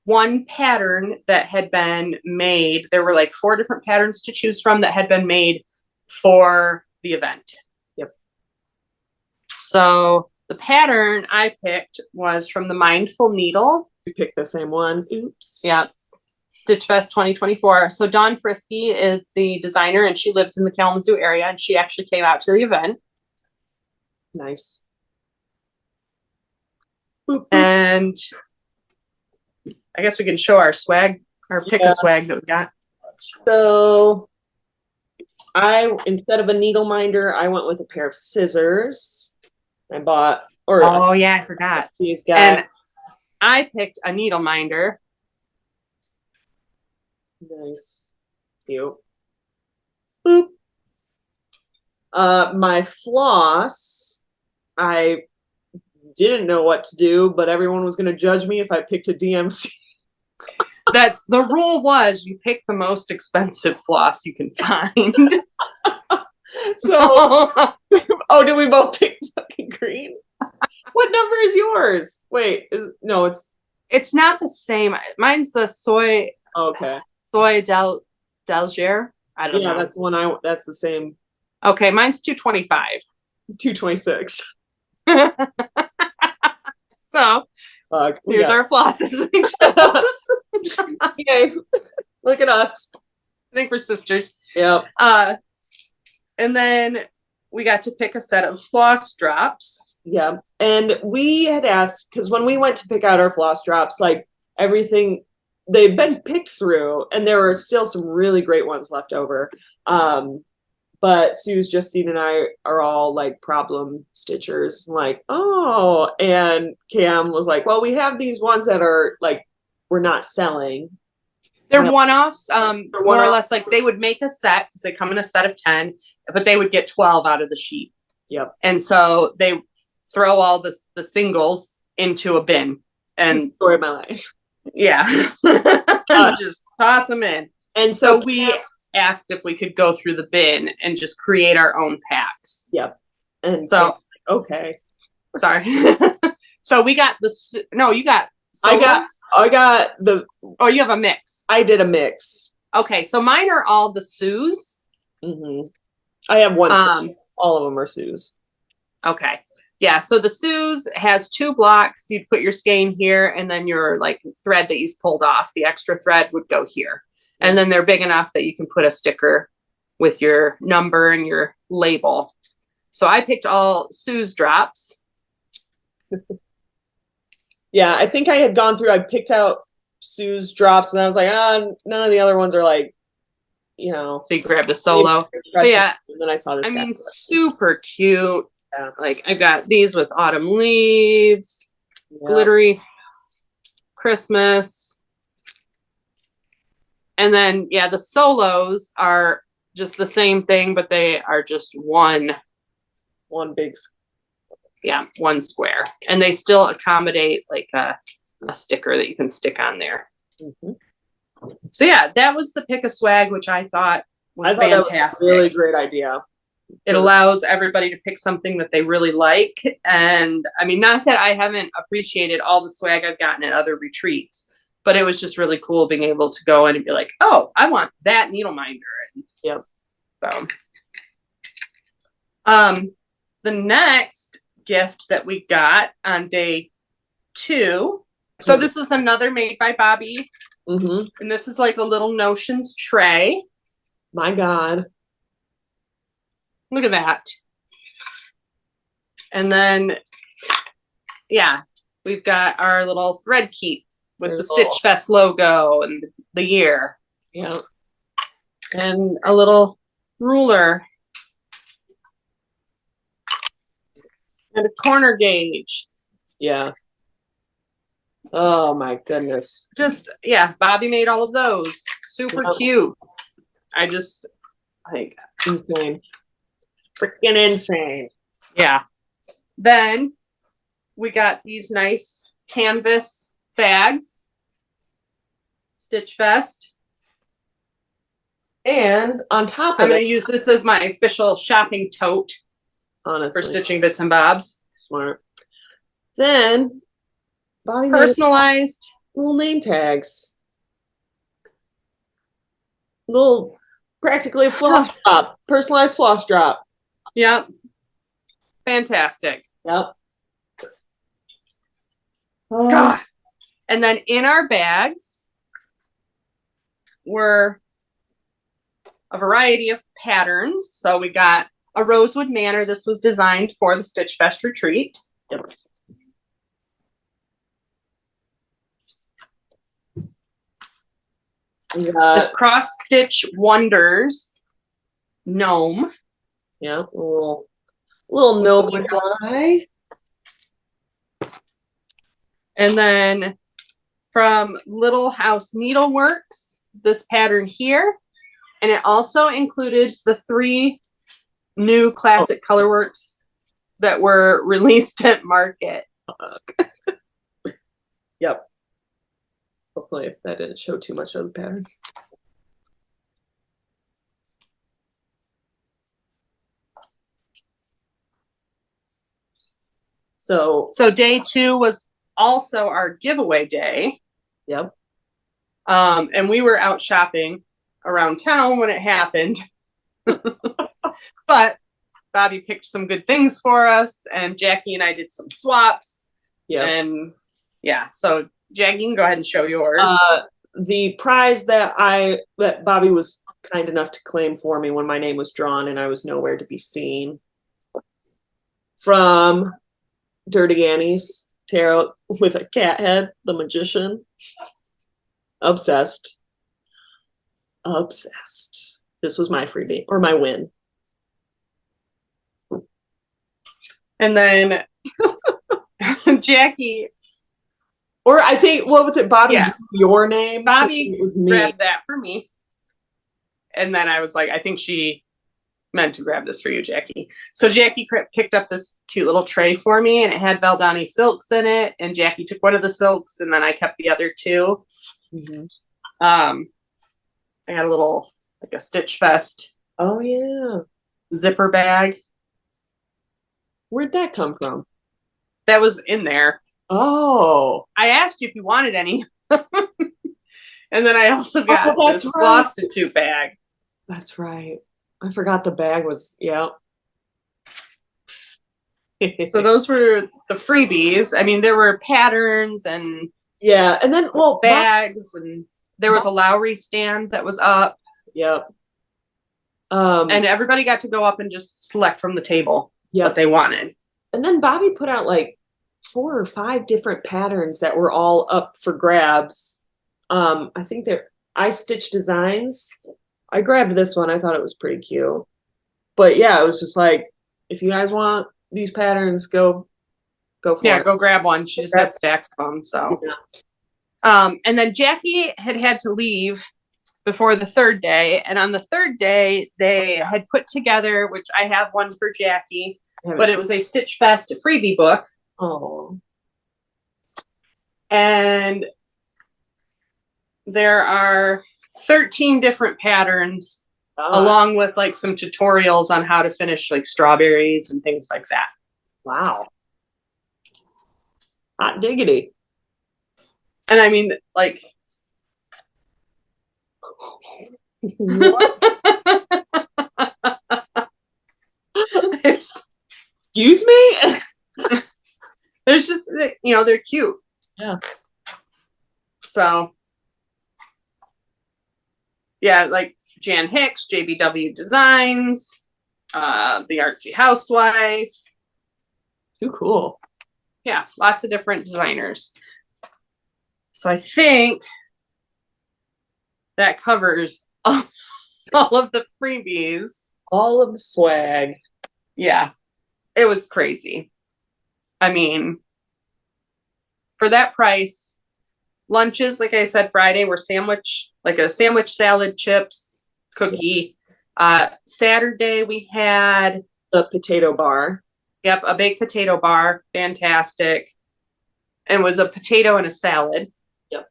one pattern that had been made. There were like 4 different patterns to choose from that had been made for the event. Yep. So the pattern I picked was from the Mindful Needle. We picked the same one. Oops. Yeah. Stitch Fest 2024. So Dawn Frisky is the designer and she lives in the Kalamazoo area and she actually came out to the event. Nice. And I guess we can show our swag, our pick a swag that we got. So instead of a needle minder, I went with a pair of scissors. I bought, oh yeah, I forgot. These guys. And I picked a needle minder. Nice. Cute. Boop. My floss, I didn't know what to do, but everyone was going to judge me if I picked a DMC. That's the rule was you pick the most expensive floss you can find. So, oh, did we both pick fucking green? What number is yours? Wait, it's not the same. Mine's the soy. Okay. Soy Delgere. I don't know. Yeah, that's the one that's the same. Okay, mine's 225. 226. So here's our flosses. Yay. Look at us. I think we're sisters. Yep. And then we got to pick a set of floss drops. Yeah. And we had asked, because when we went to pick out our floss drops, like everything, they've been picked through, and there were still some really great ones left over. But Suze, Justine, and I are all like problem stitchers. Like, oh, and Cam was like, well, we have these ones that are like, we're not selling. They're one-offs, more or less. Like they would make a set because they come in a set of 10, but they would get 12 out of the sheet. Yep. And so they throw all the singles into a bin. And story of my life. Yeah. Just toss them in. And so we asked if we could go through the bin and just create our own packs. Yep. And so, okay. Sorry. So we got you got solos? I got oh, you have a mix. I did a mix. Okay, so mine are all the Sue's. Mm-hmm. I have one. All of them are Sue's. Okay. Yeah, so the Sue's has 2 blocks. You'd put your skein here, and then your like thread that you've pulled off, the extra thread would go here. And then they're big enough that you can put a sticker with your number and your label. So I picked all Sue's drops. Yeah, I think I had gone through, I picked out Sue's drops, and I was like, none of the other ones are like you know, So you grabbed a solo. But yeah, and then I saw this. I mean, super cute. Yeah. Like I've got these with autumn leaves, glittery Christmas. And then, yeah, the solos are just the same thing, but they are just one big, yeah, one square. And they still accommodate like a sticker that you can stick on there. Mm-hmm. So yeah, that was the pick a swag, which I thought was fantastic. That was a really great idea. It allows everybody to pick something that they really like. And I mean, not that I haven't appreciated all the swag I've gotten at other retreats, but it was just really cool being able to go in and be like, oh, I want that needle minder. And yep. So the next gift that we got on day 2. So this is another made by Bobby. Mm-hmm. And this is like a little Notions tray. My God. Look at that. And then, yeah, we've got our little thread keep with the Stitch Fest logo and the year. Yeah. And a little ruler. And a corner gauge. Yeah. Oh my goodness. Just, yeah, Bobby made all of those. Super cute. I think insane. Freaking insane. Yeah. Then we got these nice canvas bags. Stitch Fest. And on top of I'm going to use this as my official shopping tote. Honestly. For stitching bits and bobs. Smart. Then Bobby personalized little name tags. Little practically a floss drop. Personalized floss drop. Yep. Fantastic. Yep. God. And then in our bags were a variety of patterns. So we got a Rosewood Manor. This was designed for the Stitch Fest retreat. Yep. This Cross Stitch Wonders gnome. Yeah, little gnome guy. And then from Little House Needleworks, this pattern here. And it also included the 3 new classic colorworks that were released at market. Yep. Hopefully that didn't show too much of the pattern. So day 2 was also our giveaway day. Yep. And we were out shopping around town when it happened. But Bobby picked some good things for us, and Jackie and I did some swaps. Yeah. And yeah, so Jackie, you can go ahead and show yours. The prize that Bobby was kind enough to claim for me when my name was drawn and I was nowhere to be seen, from Dirty Annie's tarot with a cat head, the magician. Obsessed. This was my freebie, or my win. And then Jackie, or I think, what was it, Bobby? Yeah. Your name? Bobby was me. Grabbed that for me. And then I was like, I think she meant to grab this for you, Jackie. So Jackie picked up this cute little tray for me, and it had Valdani silks in it. And Jackie took one of the silks, and then I kept the other 2. Mm-hmm. I got a little, like a Stitch Fest. Oh, yeah. Zipper bag. Where'd that come from? That was in there. Oh. I asked you if you wanted any. And then I also got this Flosstube bag. That's right. I forgot the bag was, yeah. So those were the freebies. I mean, there were patterns and yeah, and then bags, and there was a Lowry stand that was up. Yep. And everybody got to go up and just select from the table what they wanted. And then Bobby put out like 4 or 5 different patterns that were all up for grabs. I think they're iStitch Designs I grabbed this one. I thought it was pretty cute. But yeah, it was just like, if you guys want these patterns, go for Yeah, it. go grab one. She just had stacks of them. So, and then Jackie had to leave before the third day. And on the third day, they had put together, which I have one for Jackie, but it was a Stitch Fest freebie book. Oh. And there are 13 different patterns, along with like some tutorials on how to finish like strawberries and things like that. Wow. Hot diggity. And I mean, like, excuse me? There's just, you know, they're cute. Yeah. So, yeah, like Jan Hicks, JBW Designs, the Artsy Housewife. Too cool. Yeah, lots of different designers. So I think that covers all of the freebies. All of the swag. Yeah, it was crazy. I mean, for that price, lunches, like I said, Friday were a sandwich, salad, chips, cookie. Saturday we had the potato bar. Yep, a baked potato bar, fantastic. And it was a potato and a salad. Yep.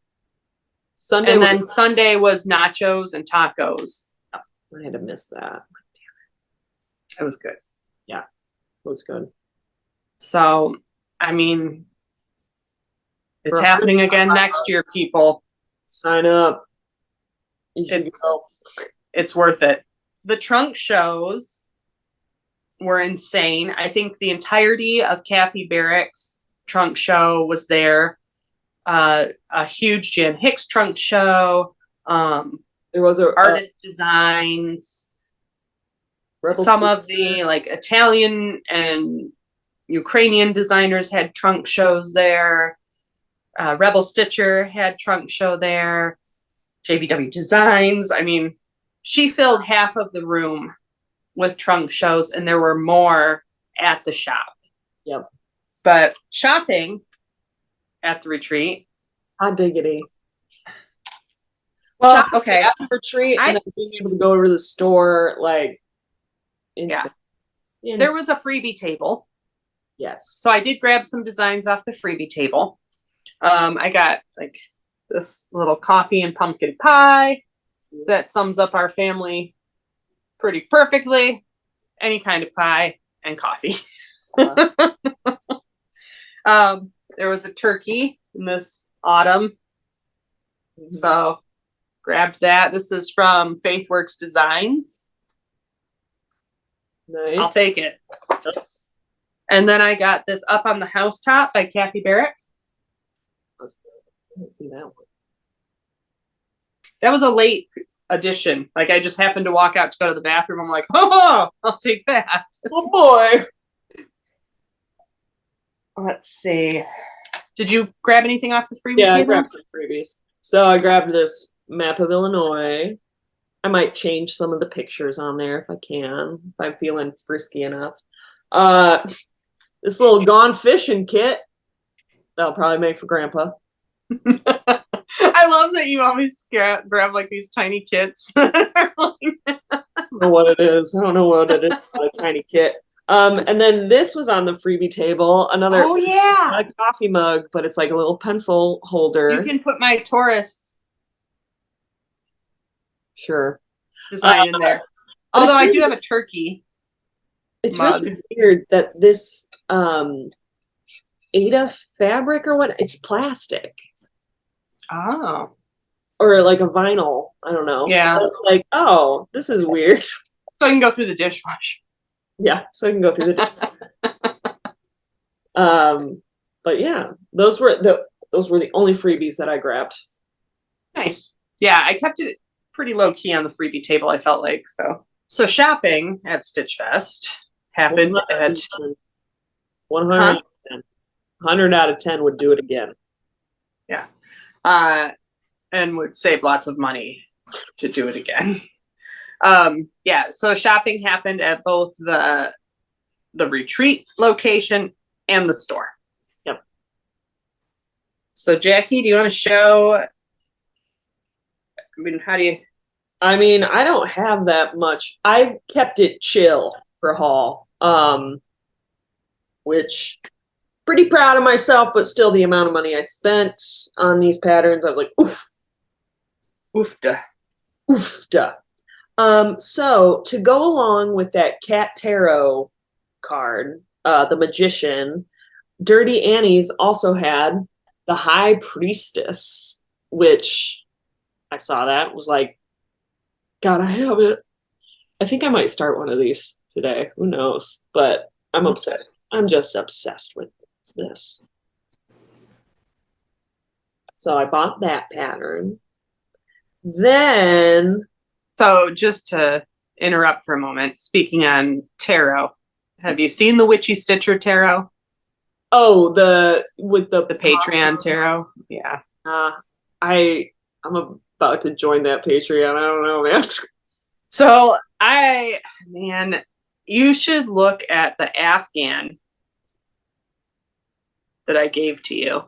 Sunday was nachos and tacos. I had to miss that. Damn it. It was good. Yeah, it was good. So, I mean, it's happening again next year, people. Sign up. It's worth it. The trunk shows were insane. I think the entirety of Kathy Barrick's trunk show was there. A huge Jan Hicks trunk show. There was artist designs. Some of the like Italian and Ukrainian designers had trunk shows there. Rebel Stitcher had trunk show there. JBW Designs. I mean, she filled half of the room with trunk shows, and there were more at the shop. Yep. But shopping at the retreat. Hot diggity. Well, okay. At the retreat, and then being able to go over to the store, like, insane. Yeah. There was a freebie table. Yes. So I did grab some designs off the freebie table. I got like this little coffee and pumpkin pie that sums up our family pretty perfectly. Any kind of pie and coffee. There was a turkey in this autumn. So grabbed that. This is from Faithworks Designs. Nice. I'll take it. And then I got this Up on the Housetop by Kathy Barrick. I didn't see that one. That was a late addition. Like, I just happened to walk out to go to the bathroom. I'm like, oh, I'll take that. Oh boy. Let's see. Did you grab anything off the freebie table? I grabbed some freebies. So I grabbed this map of Illinois. I might change some of the pictures on there if I can, if I'm feeling frisky enough. This little Gone Fishing kit that'll probably make for Grandpa. I love that you always grab like these tiny kits. I don't know what it is. I don't know what it is. A tiny kit. And then this was on the freebie table. Another a coffee mug, but it's like a little pencil holder. You can put my Taurus design in there. Although I do have a turkey. It's really weird that this Ada fabric or what? It's plastic. Oh. Or like a vinyl. I don't know. Yeah. But it's like, oh, this is weird. So I can go through the dishwasher. Yeah, so I can go through the but yeah, those were the only freebies that I grabbed. Nice. Yeah, I kept it pretty low key on the freebie table, I felt like. So shopping at Stitch Fest happened at 100. 100 out of 10 would do it again. Yeah. And would save lots of money to do it again. Yeah, so shopping happened at both the retreat location and the store. Yep. So Jackie, do you want to show? I mean, how do you? I mean, I don't have that much. I kept it chill for haul. Which pretty proud of myself, but still the amount of money I spent on these patterns, I was like, oof, Oofda. oofda. So to go along with that cat tarot card, the magician, Dirty Annie's also had the High Priestess, which I saw that was like, gotta have it. I think I might start one of these today. Who knows? But I'm obsessed. I'm just obsessed with this. So I bought that pattern. Then, So just to interrupt for a moment, speaking on tarot, have you seen the Witchy Stitcher tarot? oh, the with the The Patreon tarot? Yeah. I'm about to join that Patreon. I don't know, man. So man, you should look at the Afghan that I gave to you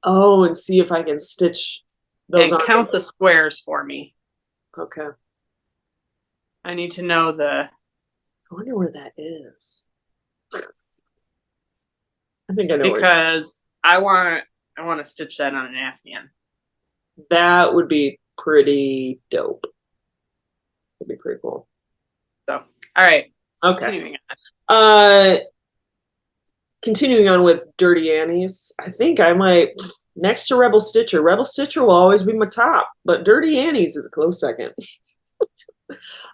Oh, and see if I can stitch those and on. count the squares for me. Okay. I need to know I wonder where that is. I think I know because I want to stitch that on an Afghan. that would be pretty dope. Would be pretty cool. So, all right. Okay. Continuing on. Continuing on with Dirty Annie's, I think I might next to Rebel Stitcher. Rebel Stitcher will always be my top, but Dirty Annie's is a close second.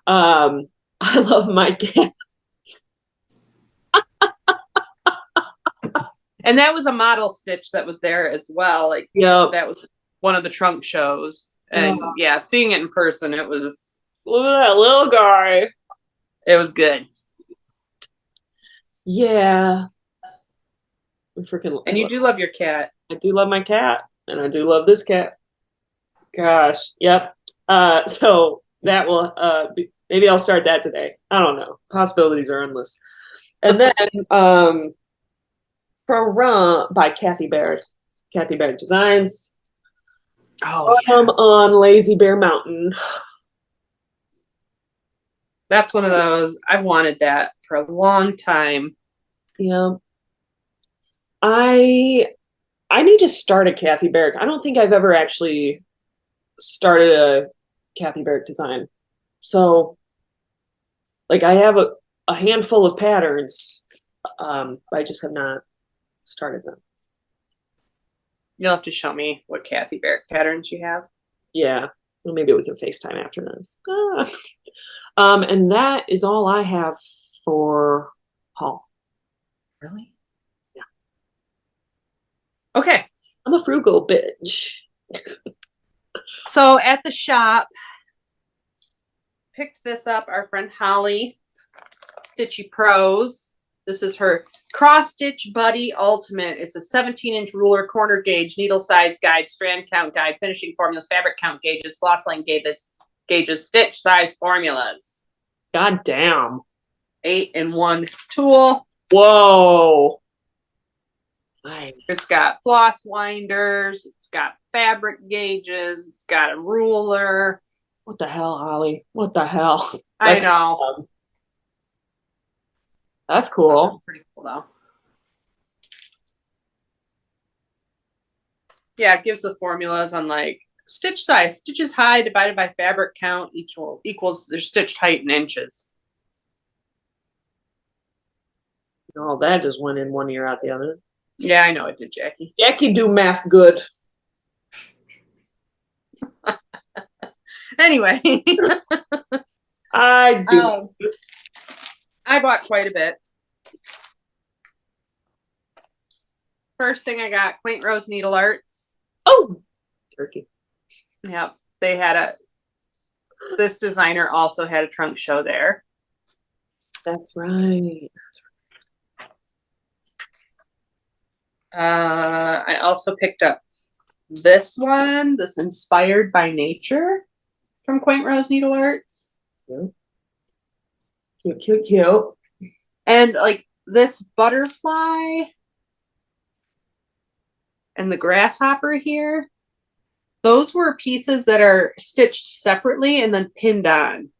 I love my cat. And that was a model stitch that was there as well. Like, Yep. that was one of the trunk shows. And yeah, seeing it in person, it was Look at that little guy. it was good. Yeah. Freaking, And you do love your cat. I do love my cat, and I do love this cat. Gosh, yep. So that will maybe I'll start that today. I don't know. Possibilities are endless. And then from by Kathy Baird. Kathy Baird Designs. Oh, On Lazy Bear Mountain. that's one of those. I wanted that for a long time. Yeah. I need to start a Kathy Baird. I don't think I've ever actually started a Kathy Baird design. So like I have a handful of patterns. I just have not started them. You'll have to show me what Kathy Barrett patterns you have. Yeah. Well, maybe we can FaceTime after this. And that is all I have for haul. Really? Yeah. Okay. I'm a frugal bitch. So at the shop, picked this up, our friend Holly, Stitchy Pros. This is her Cross Stitch Buddy Ultimate. It's a 17-inch ruler, corner gauge, needle size guide, strand count guide, finishing formulas, fabric count gauges, floss line gauges, stitch size formulas. God damn. 8-in-1 tool. Whoa. Nice. It's got floss winders. It's got fabric gauges. It's got a ruler. What the hell, Holly? What the hell? I know. Awesome. That's cool. That's pretty cool, though. Yeah, it gives the formulas on like stitch size. Stitches high divided by fabric count equals their stitched height in inches. Oh, that just went in one ear out the other. Yeah, I know it did, Jackie. Jackie do math good. Anyway. I do. I bought quite a bit. First thing I got, Quaint Rose Needle Arts. Oh, turkey. Yep. They had this designer also had a trunk show there. That's right. I also picked up this one, this Inspired by Nature from Quaint Rose Needle Arts. Yeah. Cute, cute, cute. And like this butterfly and the grasshopper here, those were pieces that are stitched separately and then pinned on.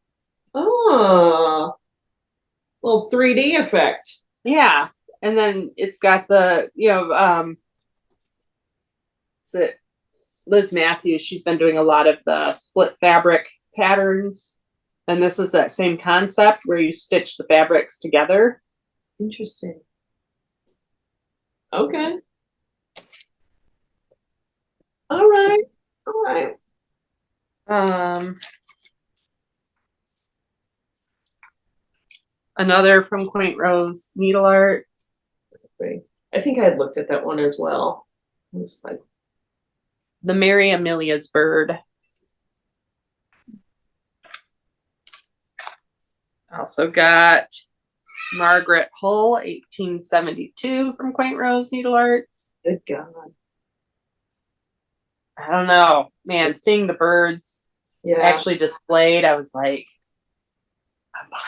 Oh, little 3D effect. Yeah. And then it's got the, is it Liz Matthews? She's been doing a lot of the split fabric patterns. And this is that same concept where you stitch the fabrics together. Interesting. Okay. All right. All right. Another from Quaint Rose Needle Art. That's great. I think I had looked at that one as well. I was like, The Mary Amelia's Bird. Also got Margaret Hull, 1872 from Quaint Rose Needle Art. good God. I don't know, man, seeing the birds actually displayed, I was like, I'm buying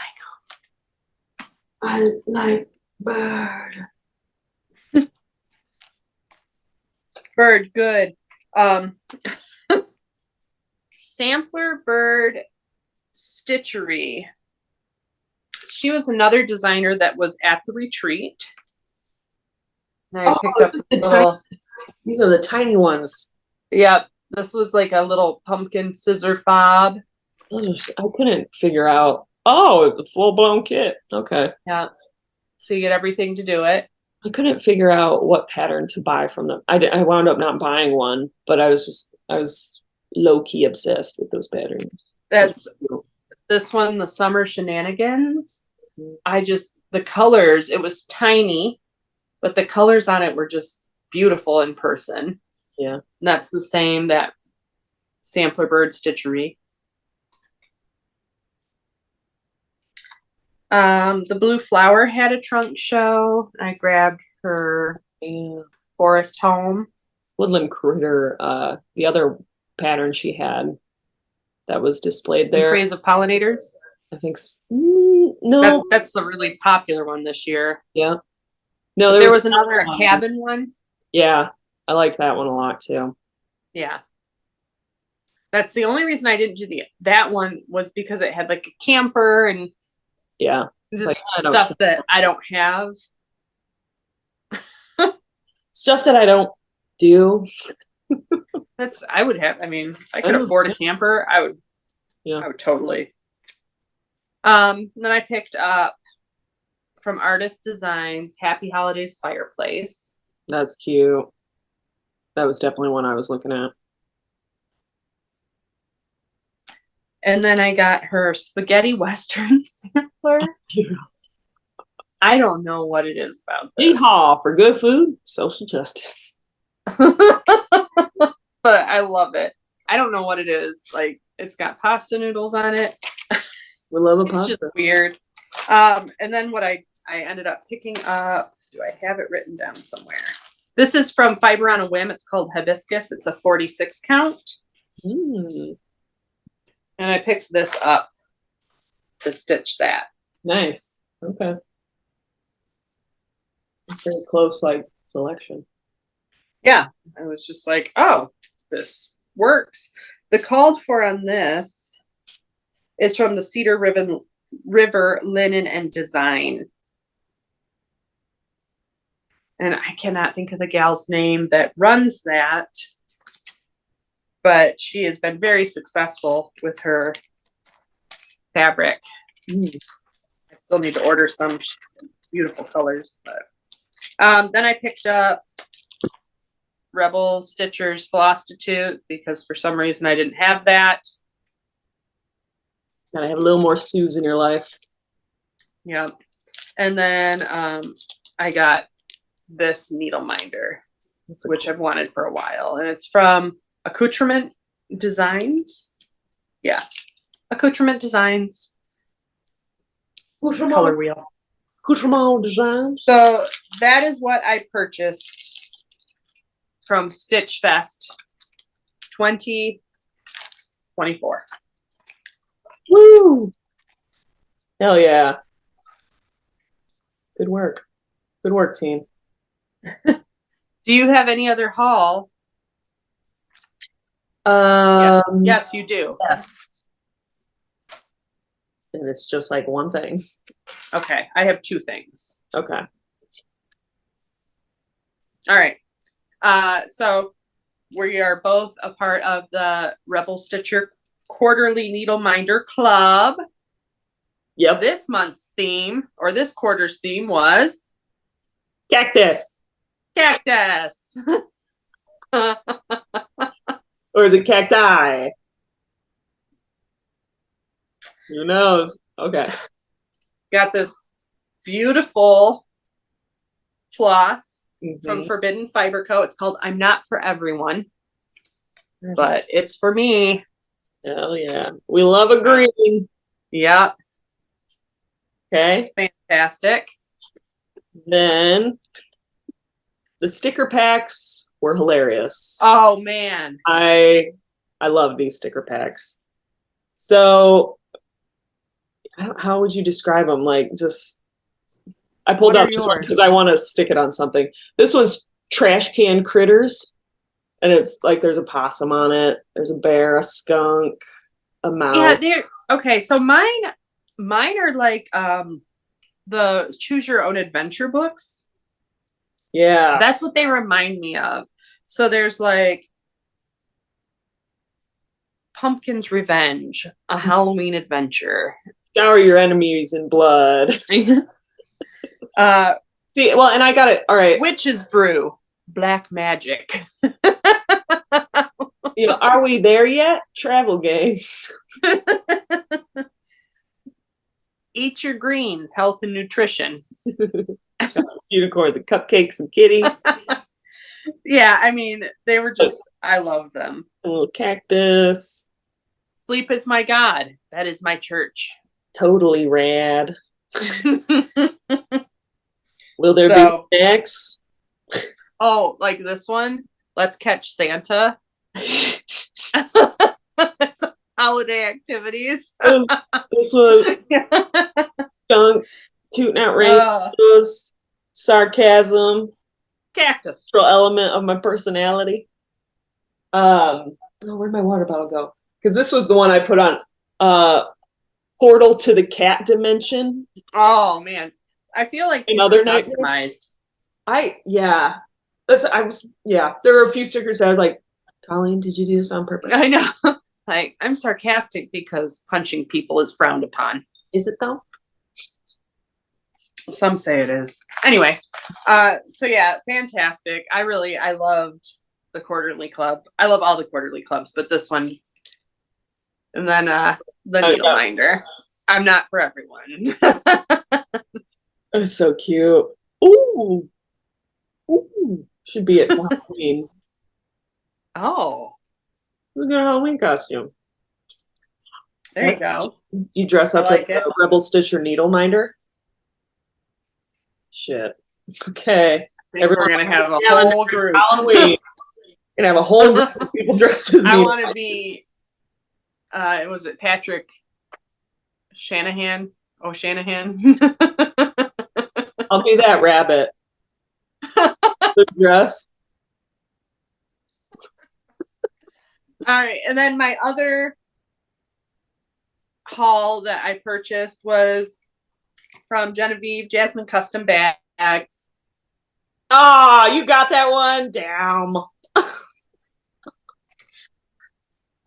them. I like bird. Bird, good. Sampler Bird Stitchery. She was another designer that was at the retreat. And I picked up these are the tiny ones. Yep. This was like a little pumpkin scissor fob. I couldn't figure out. Oh, it's a full-blown kit. Okay. Yeah. So you get everything to do it. I couldn't figure out what pattern to buy from them. I wound up not buying one, but I was low-key obsessed with those patterns. That's this one, the Summer Shenanigans. The colors, it was tiny, but the colors on it were just beautiful in person. Yeah. And that's the same, that Sampler Bird Stitchery. The Blue Flower had a trunk show. I grabbed her Forest Home. Woodland Critter, the other pattern she had that was displayed there. Praise of Pollinators. I think no. That's a really popular one this year. Yeah. No, there was another cabin one. Yeah, I like that one a lot too. Yeah. That's the only reason I didn't do that one, was because it had like a camper and just like, stuff that I don't have. Stuff that I don't do. I would have. I mean, if I could afford a camper, I would. Yeah, I would totally. Then I picked up from Artist Designs Happy Holidays Fireplace. That's cute. That was definitely one I was looking at. And then I got her Spaghetti Western sampler. I don't know what it is about this. Yeehaw for good food, social justice. But I love it. I don't know what it is. Like, it's got pasta noodles on it. We love a pasta. It's just weird. And then what I ended up picking up, do I have it written down somewhere? This is from Fiber on a Whim. It's called Hibiscus. It's a 46 count. And I picked this up to stitch that. Nice. Okay. It's very close, like, selection. Yeah. I was just like, oh, this works. The called for on this is from the Cedar River Linen and Design. And I cannot think of the gal's name that runs that, but she has been very successful with her fabric. I still need to order some beautiful colors. But then I picked up Rebel Stitcher's Flosstube because for some reason I didn't have that. Gotta have a little more Sues in your life. Yeah. And then I got this needle minder, which I've wanted for a while. And it's from Accoutrement Designs. Yeah. Accoutrement Designs. Color wheel. Accoutrement Designs. So that is what I purchased from Stitch Fest 2024. Woo! Hell yeah. Good work. Good work, team. Do you have any other haul? Yes, you do. Yes. And it's just like one thing. Okay, I have two things. Okay. All right. So we are both a part of the Rebel Stitcher Quarterly Needle Minder Club. Yep. This month's theme, or this quarter's theme, was Cactus. cactus. Or is it cacti? Who knows? Okay. Got this beautiful floss from Mhm. Forbidden Fiber Co. It's called I'm Not For Everyone, but it's for me. Hell yeah. We love a green. Yep. Okay. Fantastic. Then the sticker packs were hilarious. Oh man. I love these sticker packs. So how would you describe them? Like just I pulled What out are this one yours? because I want to stick it on something. This one's trash can critters. And it's like there's a possum on it, there's a bear, a skunk, a mouse. Yeah, they're okay. So mine are like the choose your own adventure books. Yeah. That's what they remind me of. So there's like Pumpkin's Revenge, a Halloween adventure. Shower your enemies in blood. uh See, well, and I got it. All right. Witch's Brew, Black Magic. You know, are we there yet? Travel games. Eat Your Greens, Health and Nutrition. Unicorns and cupcakes and kitties. Yeah, I mean, they were just, I love them. A little cactus. Sleep is my God. That is my church. Totally rad. Will there be snacks? Oh, like this one? Let's Catch Santa. It's holiday activities. This was skunk, tooting out radios, sarcasm, cactus. Element of my personality. Where'd my water bottle go? Because this was the one I put on. Portal to the cat dimension. Oh man, I feel like another customized. Yeah. There were a few stickers that I was like, Colleen, did you do this on purpose? I know. Like, I'm sarcastic because punching people is frowned upon. Is it though? Some say it is. Anyway, so yeah, fantastic. I loved the quarterly club. I love all the quarterly clubs, but this one, and then the needle minder. I'm Not For Everyone. That's so cute. Ooh. Should be at Halloween. Oh. Look at a Halloween costume. There you go. You dress up like as a Rebel Stitcher needle minder? Shit. Okay. We're going to have a whole group. Halloween. We're going to have a whole group of people dressed as I want to be, was it Patrick Shanahan? Oh, Shanahan. I'll be that rabbit. The dress. All right. And then my other haul that I purchased was from Genevieve Jasmine Custom Bags. Oh, you got that one? Damn.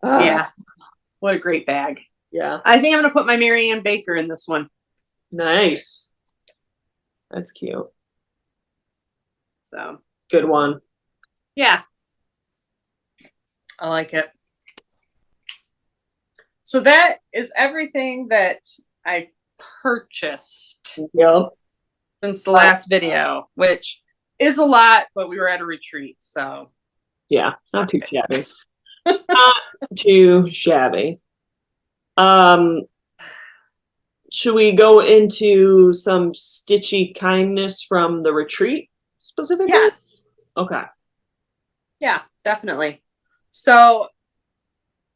Yeah. What a great bag. Yeah. I think I'm going to put my Mary Ann Baker in this one. Nice. That's cute. So. Good one. Yeah. I like it. So that is everything that I purchased since the last video, which is a lot, but we were at a retreat, so yeah, not too shabby. Not too shabby. Should we go into some stitchy kindness from the retreat specifically? Yes. Okay. Yeah, definitely. So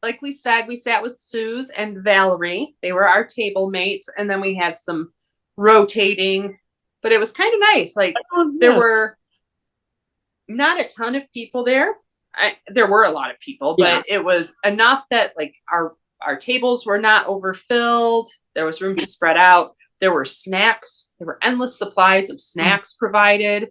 like we said, we sat with Suze and Valerie. They were our table mates, and then we had some rotating, but it was kind of nice. Like there were not a ton of people there. There were a lot of people, but it was enough that like our tables were not overfilled. There was room to spread out. There were snacks. There were endless supplies of snacks provided.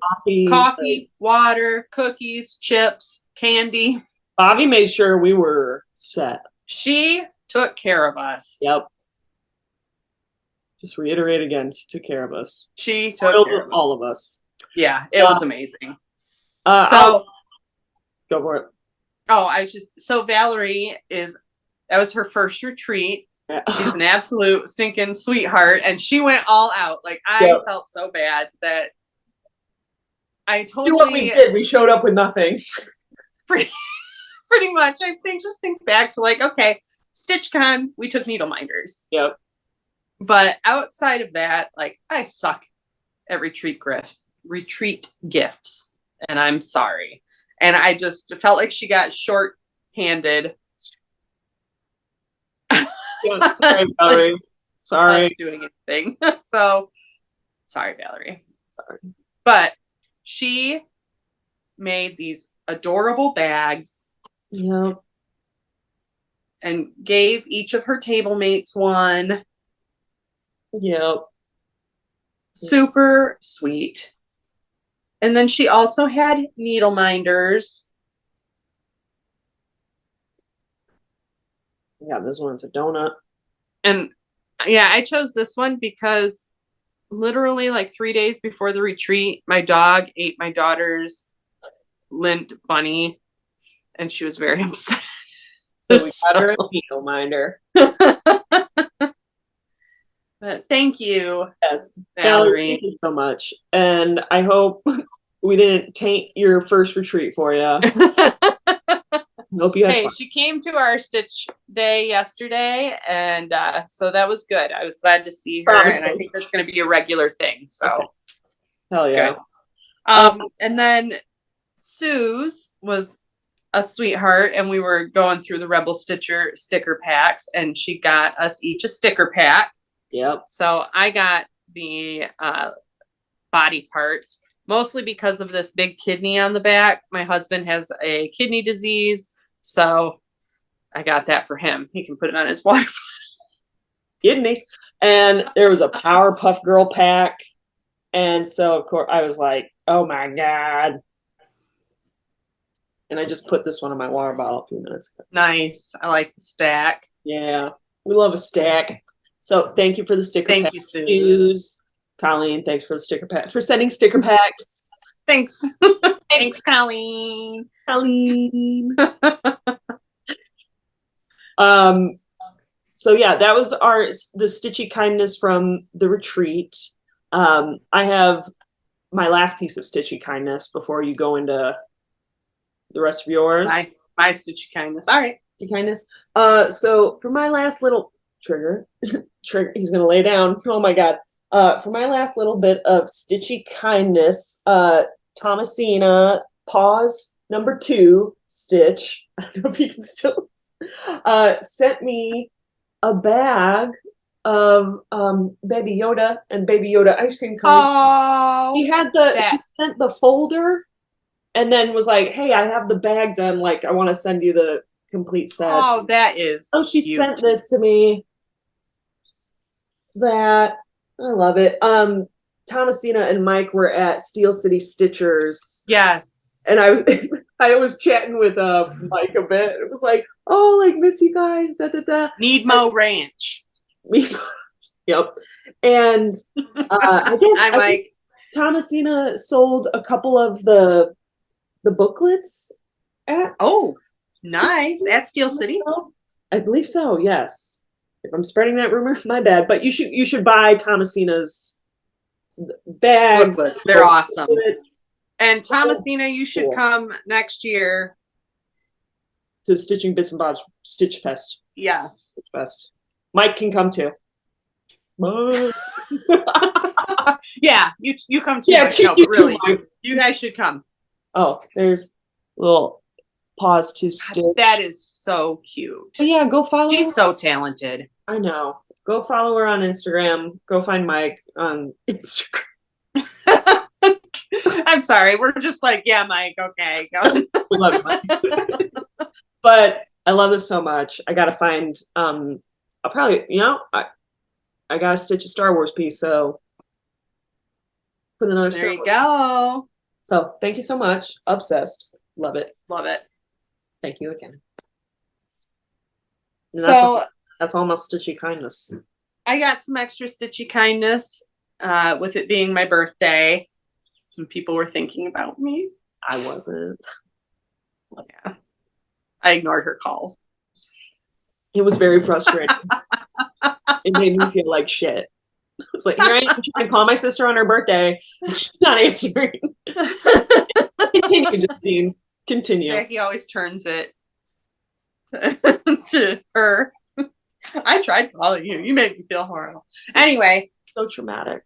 Coffee, water, cookies, chips, candy. Bobby made sure we were set. She took care of us. Yep. Just reiterate again, she took care of us. She took care of all of us. Yeah, it was amazing. Go for it. Oh, so Valerie that was her first retreat. Yeah. She's an absolute stinking sweetheart, and she went all out. Like I felt so bad that I totally. You know what we did? We showed up with nothing. Pretty much. Just think back to like, okay, StitchCon, we took needle minders. Yep. But outside of that, like I suck at retreat gifts, and I'm sorry. And I just felt like she got short-handed. Yeah, sorry, Valerie. Sorry. Doing anything. So, sorry, Valerie. Sorry. But she made these adorable bags. Yeah. And gave each of her table mates one. Yep. Super sweet. And then she also had needle minders. Yeah, this one's a donut. And yeah, I chose this one because literally like 3 days before the retreat, my dog ate my daughter's lint bunny, and she was very upset. So we got her a needle minder. But thank you. Yes, Valerie. Thank you so much. And I hope we didn't taint your first retreat for you. Hope you had fun. She came to our stitch day yesterday, and so that was good. I was glad to see her, and I think that's going to be a regular thing. So, okay. Hell yeah. And then Suze was a sweetheart, and we were going through the Rebel Stitcher sticker packs, and she got us each a sticker pack. Yep. So I got the body parts, mostly because of this big kidney on the back. My husband has a kidney disease, so I got that for him. He can put it on his water. Kidney. And there was a Powerpuff Girl pack. And so, of course, I was like, oh my God. And I just put this one in my water bottle a few minutes ago. Nice. I like the stack. Yeah. We love a stack. So thank you for the sticker pack. Thank you, Suze. Colleen, thanks for the sticker pack. For sending sticker packs. Thanks. Thanks, Colleen. Colleen. So yeah, that was the Stitchy Kindness from the retreat. I have my last piece of Stitchy Kindness before you go into the rest of yours. My Stitchy Kindness. All right. Stitchy Kindness. So for my last little trigger, he's gonna lay down. Oh my God. For my last little bit of Stitchy Kindness, Thomasina, pause number 2, Stitch. I don't know if you can still sent me a bag of Baby Yoda and Baby Yoda ice cream cones. Oh, she sent the folder and then was like, hey, I have the bag done. Like, I want to send you the complete set. Oh, that is she cute. Sent this to me. That I love it. Thomasina and Mike were at Steel City Stitchers. Yes. And I was chatting with Mike a bit. It was like, oh, like miss you guys, da da da. Needmo Ranch. Yep. And I guess Thomasina sold a couple of the booklets at nice. At Steel City? I believe so, yes. If I'm spreading that rumor, my bad. But you should buy Thomasina's bag. Booklets. They're awesome. And Thomasina, you should come next year to Stitching Bits and Bob's Stitch Fest. Yes. Stitch Fest. Mike can come too. Yeah, you come too. Yeah, no, but really, you guys should come. Oh, there's a little paws to stitch. That is so cute. But yeah, go follow She's her. so talented. I know. Go follow her on Instagram. Go find Mike on Instagram. I'm sorry. We're just like, yeah, Mike. Okay. Go. We love you, Mike. But I love this so much. I gotta find I'll probably, I gotta stitch a Star Wars piece, so put another There Star you Wars. go. So thank you so much. Obsessed. Love it. Love it. Thank you again. And So that's all my stitchy kindness. I got some extra stitchy kindness with it being my birthday. Some people were thinking about me. I wasn't. Yeah. I ignored her calls. It was very frustrating. It made me feel like shit. It's like, here I am trying to call my sister on her birthday. She's not answering. Continue, Justine. Continue. Jackie always turns it to her. I tried calling you. You made me feel horrible. Anyway. So traumatic.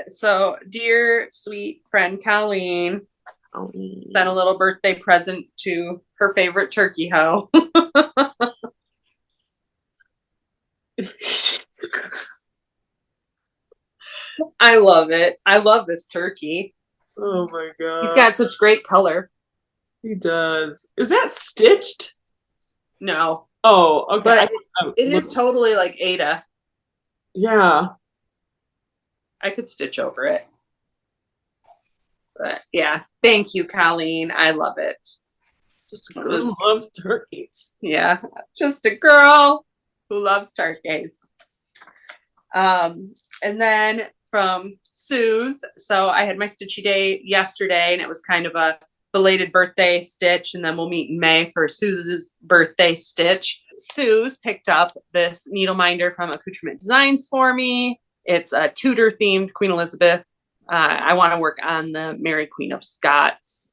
So dear sweet friend Colleen sent a little birthday present to her favorite turkey hoe. I love it. I love this turkey. Oh my god. He's got such great color. He does. Is that stitched? No. Oh, okay. But it is totally like Ada. Yeah. I could stitch over it. But yeah, thank you, Colleen. I love it. Just a girl who loves turkeys. Yeah, just a girl who loves turkeys. And then from Sue's, so I had my stitchy day yesterday, and it was kind of a belated birthday stitch, and then we'll meet in May for Sue's birthday stitch. Sue's picked up this needle minder from Accoutrement Designs for me. It's a Tudor themed Queen Elizabeth. I want to work on the Mary Queen of Scots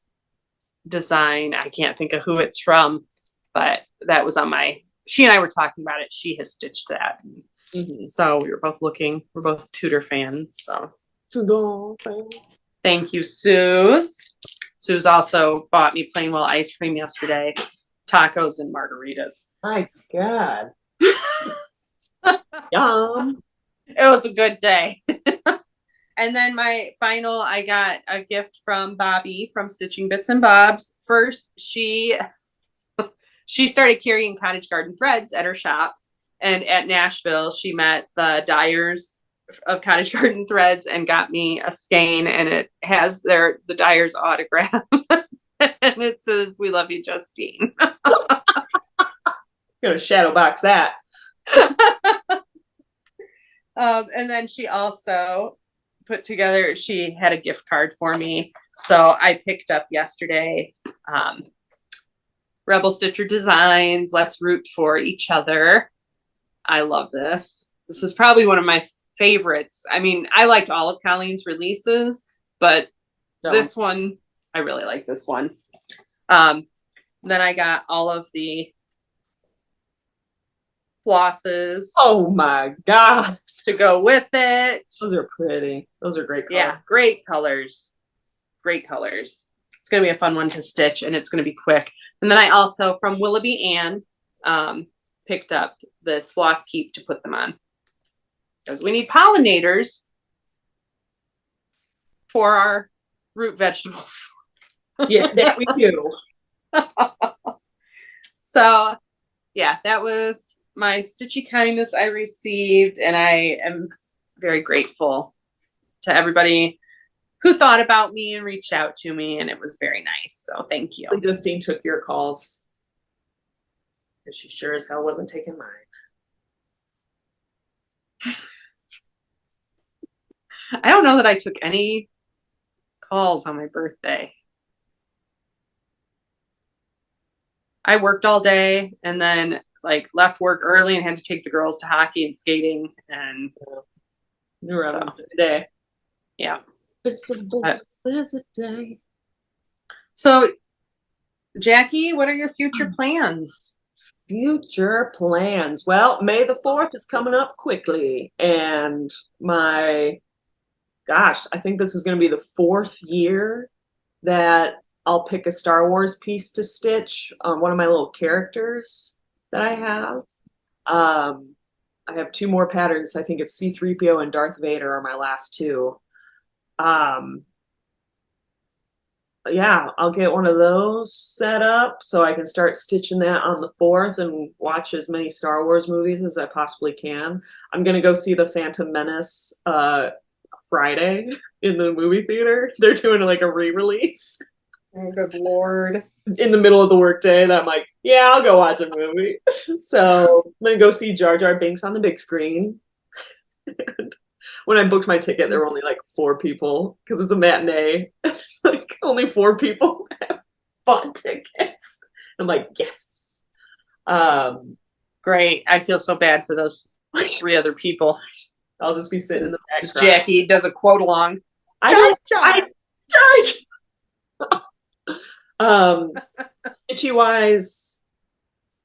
design. I can't think of who it's from, but that was on she and I were talking about it. She has stitched that. Mm-hmm. So we were both looking. We're both Tudor fans. So thank you, Sue's. Sue's also bought me plain well ice cream yesterday, tacos and margaritas. My God. Yum. It was a good day. And then my final, I got a gift from Bobby from Stitching Bits and Bobs. First, she started carrying cottage garden threads at her shop. And at Nashville, she met the dyers of cottage garden threads and got me a skein, and it has the dyer's autograph. And it says, "We love you, Justine." Gonna shadow box that. And then she also put together, she had a gift card for me. So I picked up yesterday Rebel Stitcher Designs, Let's Root for Each Other. I love this. This is probably one of my favorites. I mean, I liked all of Colleen's releases, but this one, I really like this one. Then I got all of the flosses. Oh my God. To go with it. Those are pretty. Those are great colors. Yeah, great colors. Great colors. It's going to be a fun one to stitch, and it's going to be quick. And then I also, from Willoughby Ann, picked up this floss keep to put them on. Because we need pollinators for our root vegetables. Yeah, that we do. So, yeah, that was my stitchy kindness I received, and I am very grateful to everybody who thought about me and reached out to me, and it was very nice. So thank you. Justine took your calls, because she sure as hell wasn't taking mine. I don't know that I took any calls on my birthday. I worked all day and then left work early and had to take the girls to hockey and skating, and you were having a busy day. Yeah. It's a busy day. So, Jackie, what are your future plans? Future plans. Well, May the 4th is coming up quickly, and I think this is going to be the 4th year that I'll pick a Star Wars piece to stitch on one of my little characters that I have. I have two more patterns. I think it's C-3PO and Darth Vader are my last two. Um, yeah, I'll get one of those set up so I can start stitching that on the 4th and watch as many Star Wars movies as I possibly can. I'm gonna go see the Phantom Menace Friday in the movie theater. They're doing like a re-release Oh, good Lord. in the middle of the workday, and I'm like, yeah, I'll go watch a movie. So I'm gonna go see Jar Jar Binks on the big screen. And when I booked my ticket, there were only like 4 people because it's a matinee. It's like only 4 people have bought tickets. I'm like, yes. Great. I feel so bad for those 3 other people. I'll just be sitting in the back. Jackie does a quote along. I stitchy wise,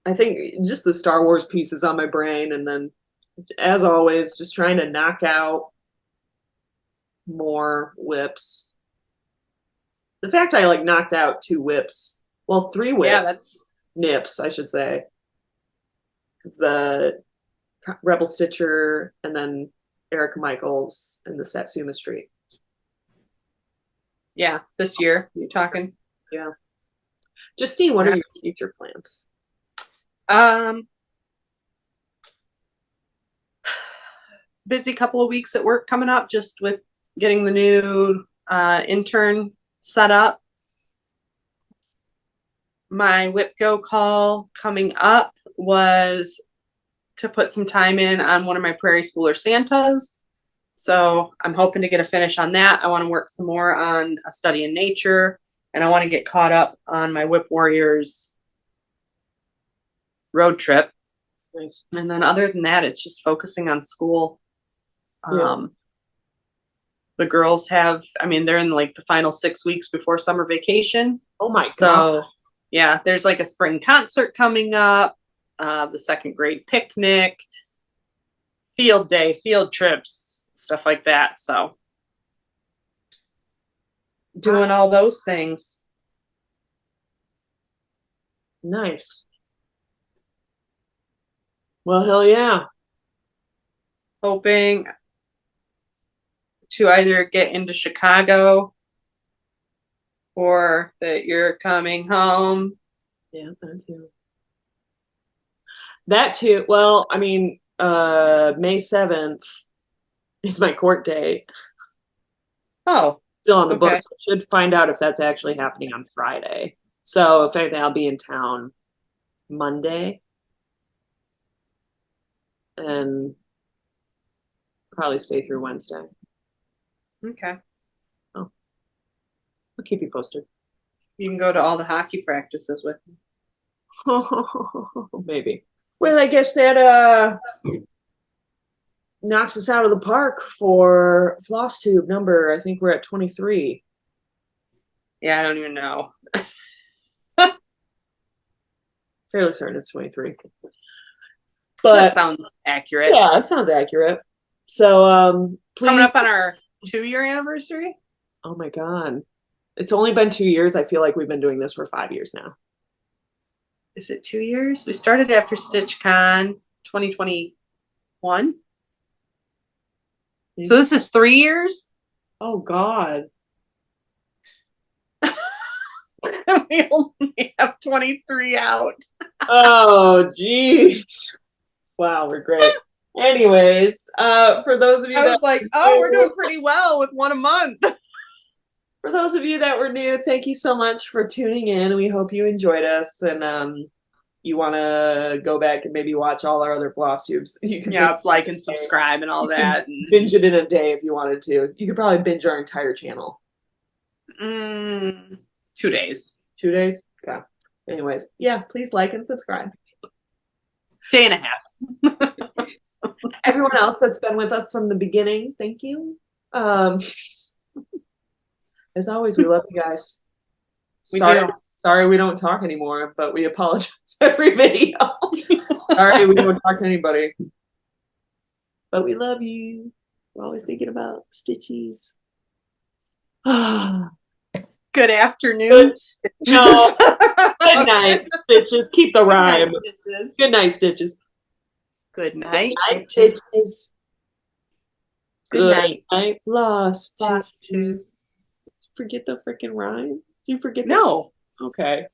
I think just the Star Wars pieces on my brain, and then as always, just trying to knock out more whips. The fact I like knocked out 2 whips, well, 3 whips, Yeah, that's nips, I should say, because the Rebel Stitcher and then Erica Michaels and the Satsuma Street. yeah. This year, you talking? Yeah. Justine, what are your future plans? Busy couple of weeks at work coming up, just with getting the new intern set up. My WIPGO call coming up was to put some time in on one of my Prairie Schooler Santas. So I'm hoping to get a finish on that. I want to work some more on a study in nature, and I want to get caught up on my Whip Warriors road trip. Nice. And then other than that, it's just focusing on school. Yeah. The girls have, I mean, they're in like the final 6 weeks before summer vacation. Oh my God. So yeah, there's like a spring concert coming up, the 2nd grade picnic, field day, field trips, stuff like that. So doing all those things. Nice. Well, hell yeah. Hoping to either get into Chicago or that you're coming home. Yeah, that too. That too. Well, I mean, May 7th is my court date. Oh, Still on the okay. books. I should find out if that's actually happening on Friday. So if anything, I'll be in town Monday. And probably stay through Wednesday. Okay. Oh. I'll keep you posted. You can go to all the hockey practices with me. Maybe. Well, I guess that knocks us out of the park for Flosstube number. I think we're at 23. Yeah, I don't even know. Fairly certain it's 23. But that sounds accurate. Yeah, that sounds accurate. So please, coming up on our 2-year anniversary. Oh my God. It's only been 2 years. I feel like we've been doing this for 5 years now. Is it 2 years? We started after StitchCon 2021. So this is 3 years? Oh God. We only have 23 out. Oh geez. Wow, we're great. Anyways, for those of you I was like, oh, we're doing pretty well with one a month. For those of you that were new, thank you so much for tuning in. We hope you enjoyed us, and you want to go back and maybe watch all our other Flosstubes. You can like and subscribe and all that. And binge it in a day if you wanted to. You could probably binge our entire channel. 2 days. 2 days? Okay. Anyways, yeah, please like and subscribe. Day and a half. Everyone else that's been with us from the beginning, thank you. As always, we love you guys. Sorry we don't talk anymore, but we apologize every video. Sorry we don't talk to anybody. But we love you. We're always thinking about stitchies. Good afternoon, Good, no, stitches. good night, Stitches. Keep the Good night, rhyme. stitches. Good night, Stitches. Good Good night, night, stitches. Stitches. Good Good night, night, Flosstube. Flosstube. Forget the freaking rhyme? Did you forget the? No. Okay.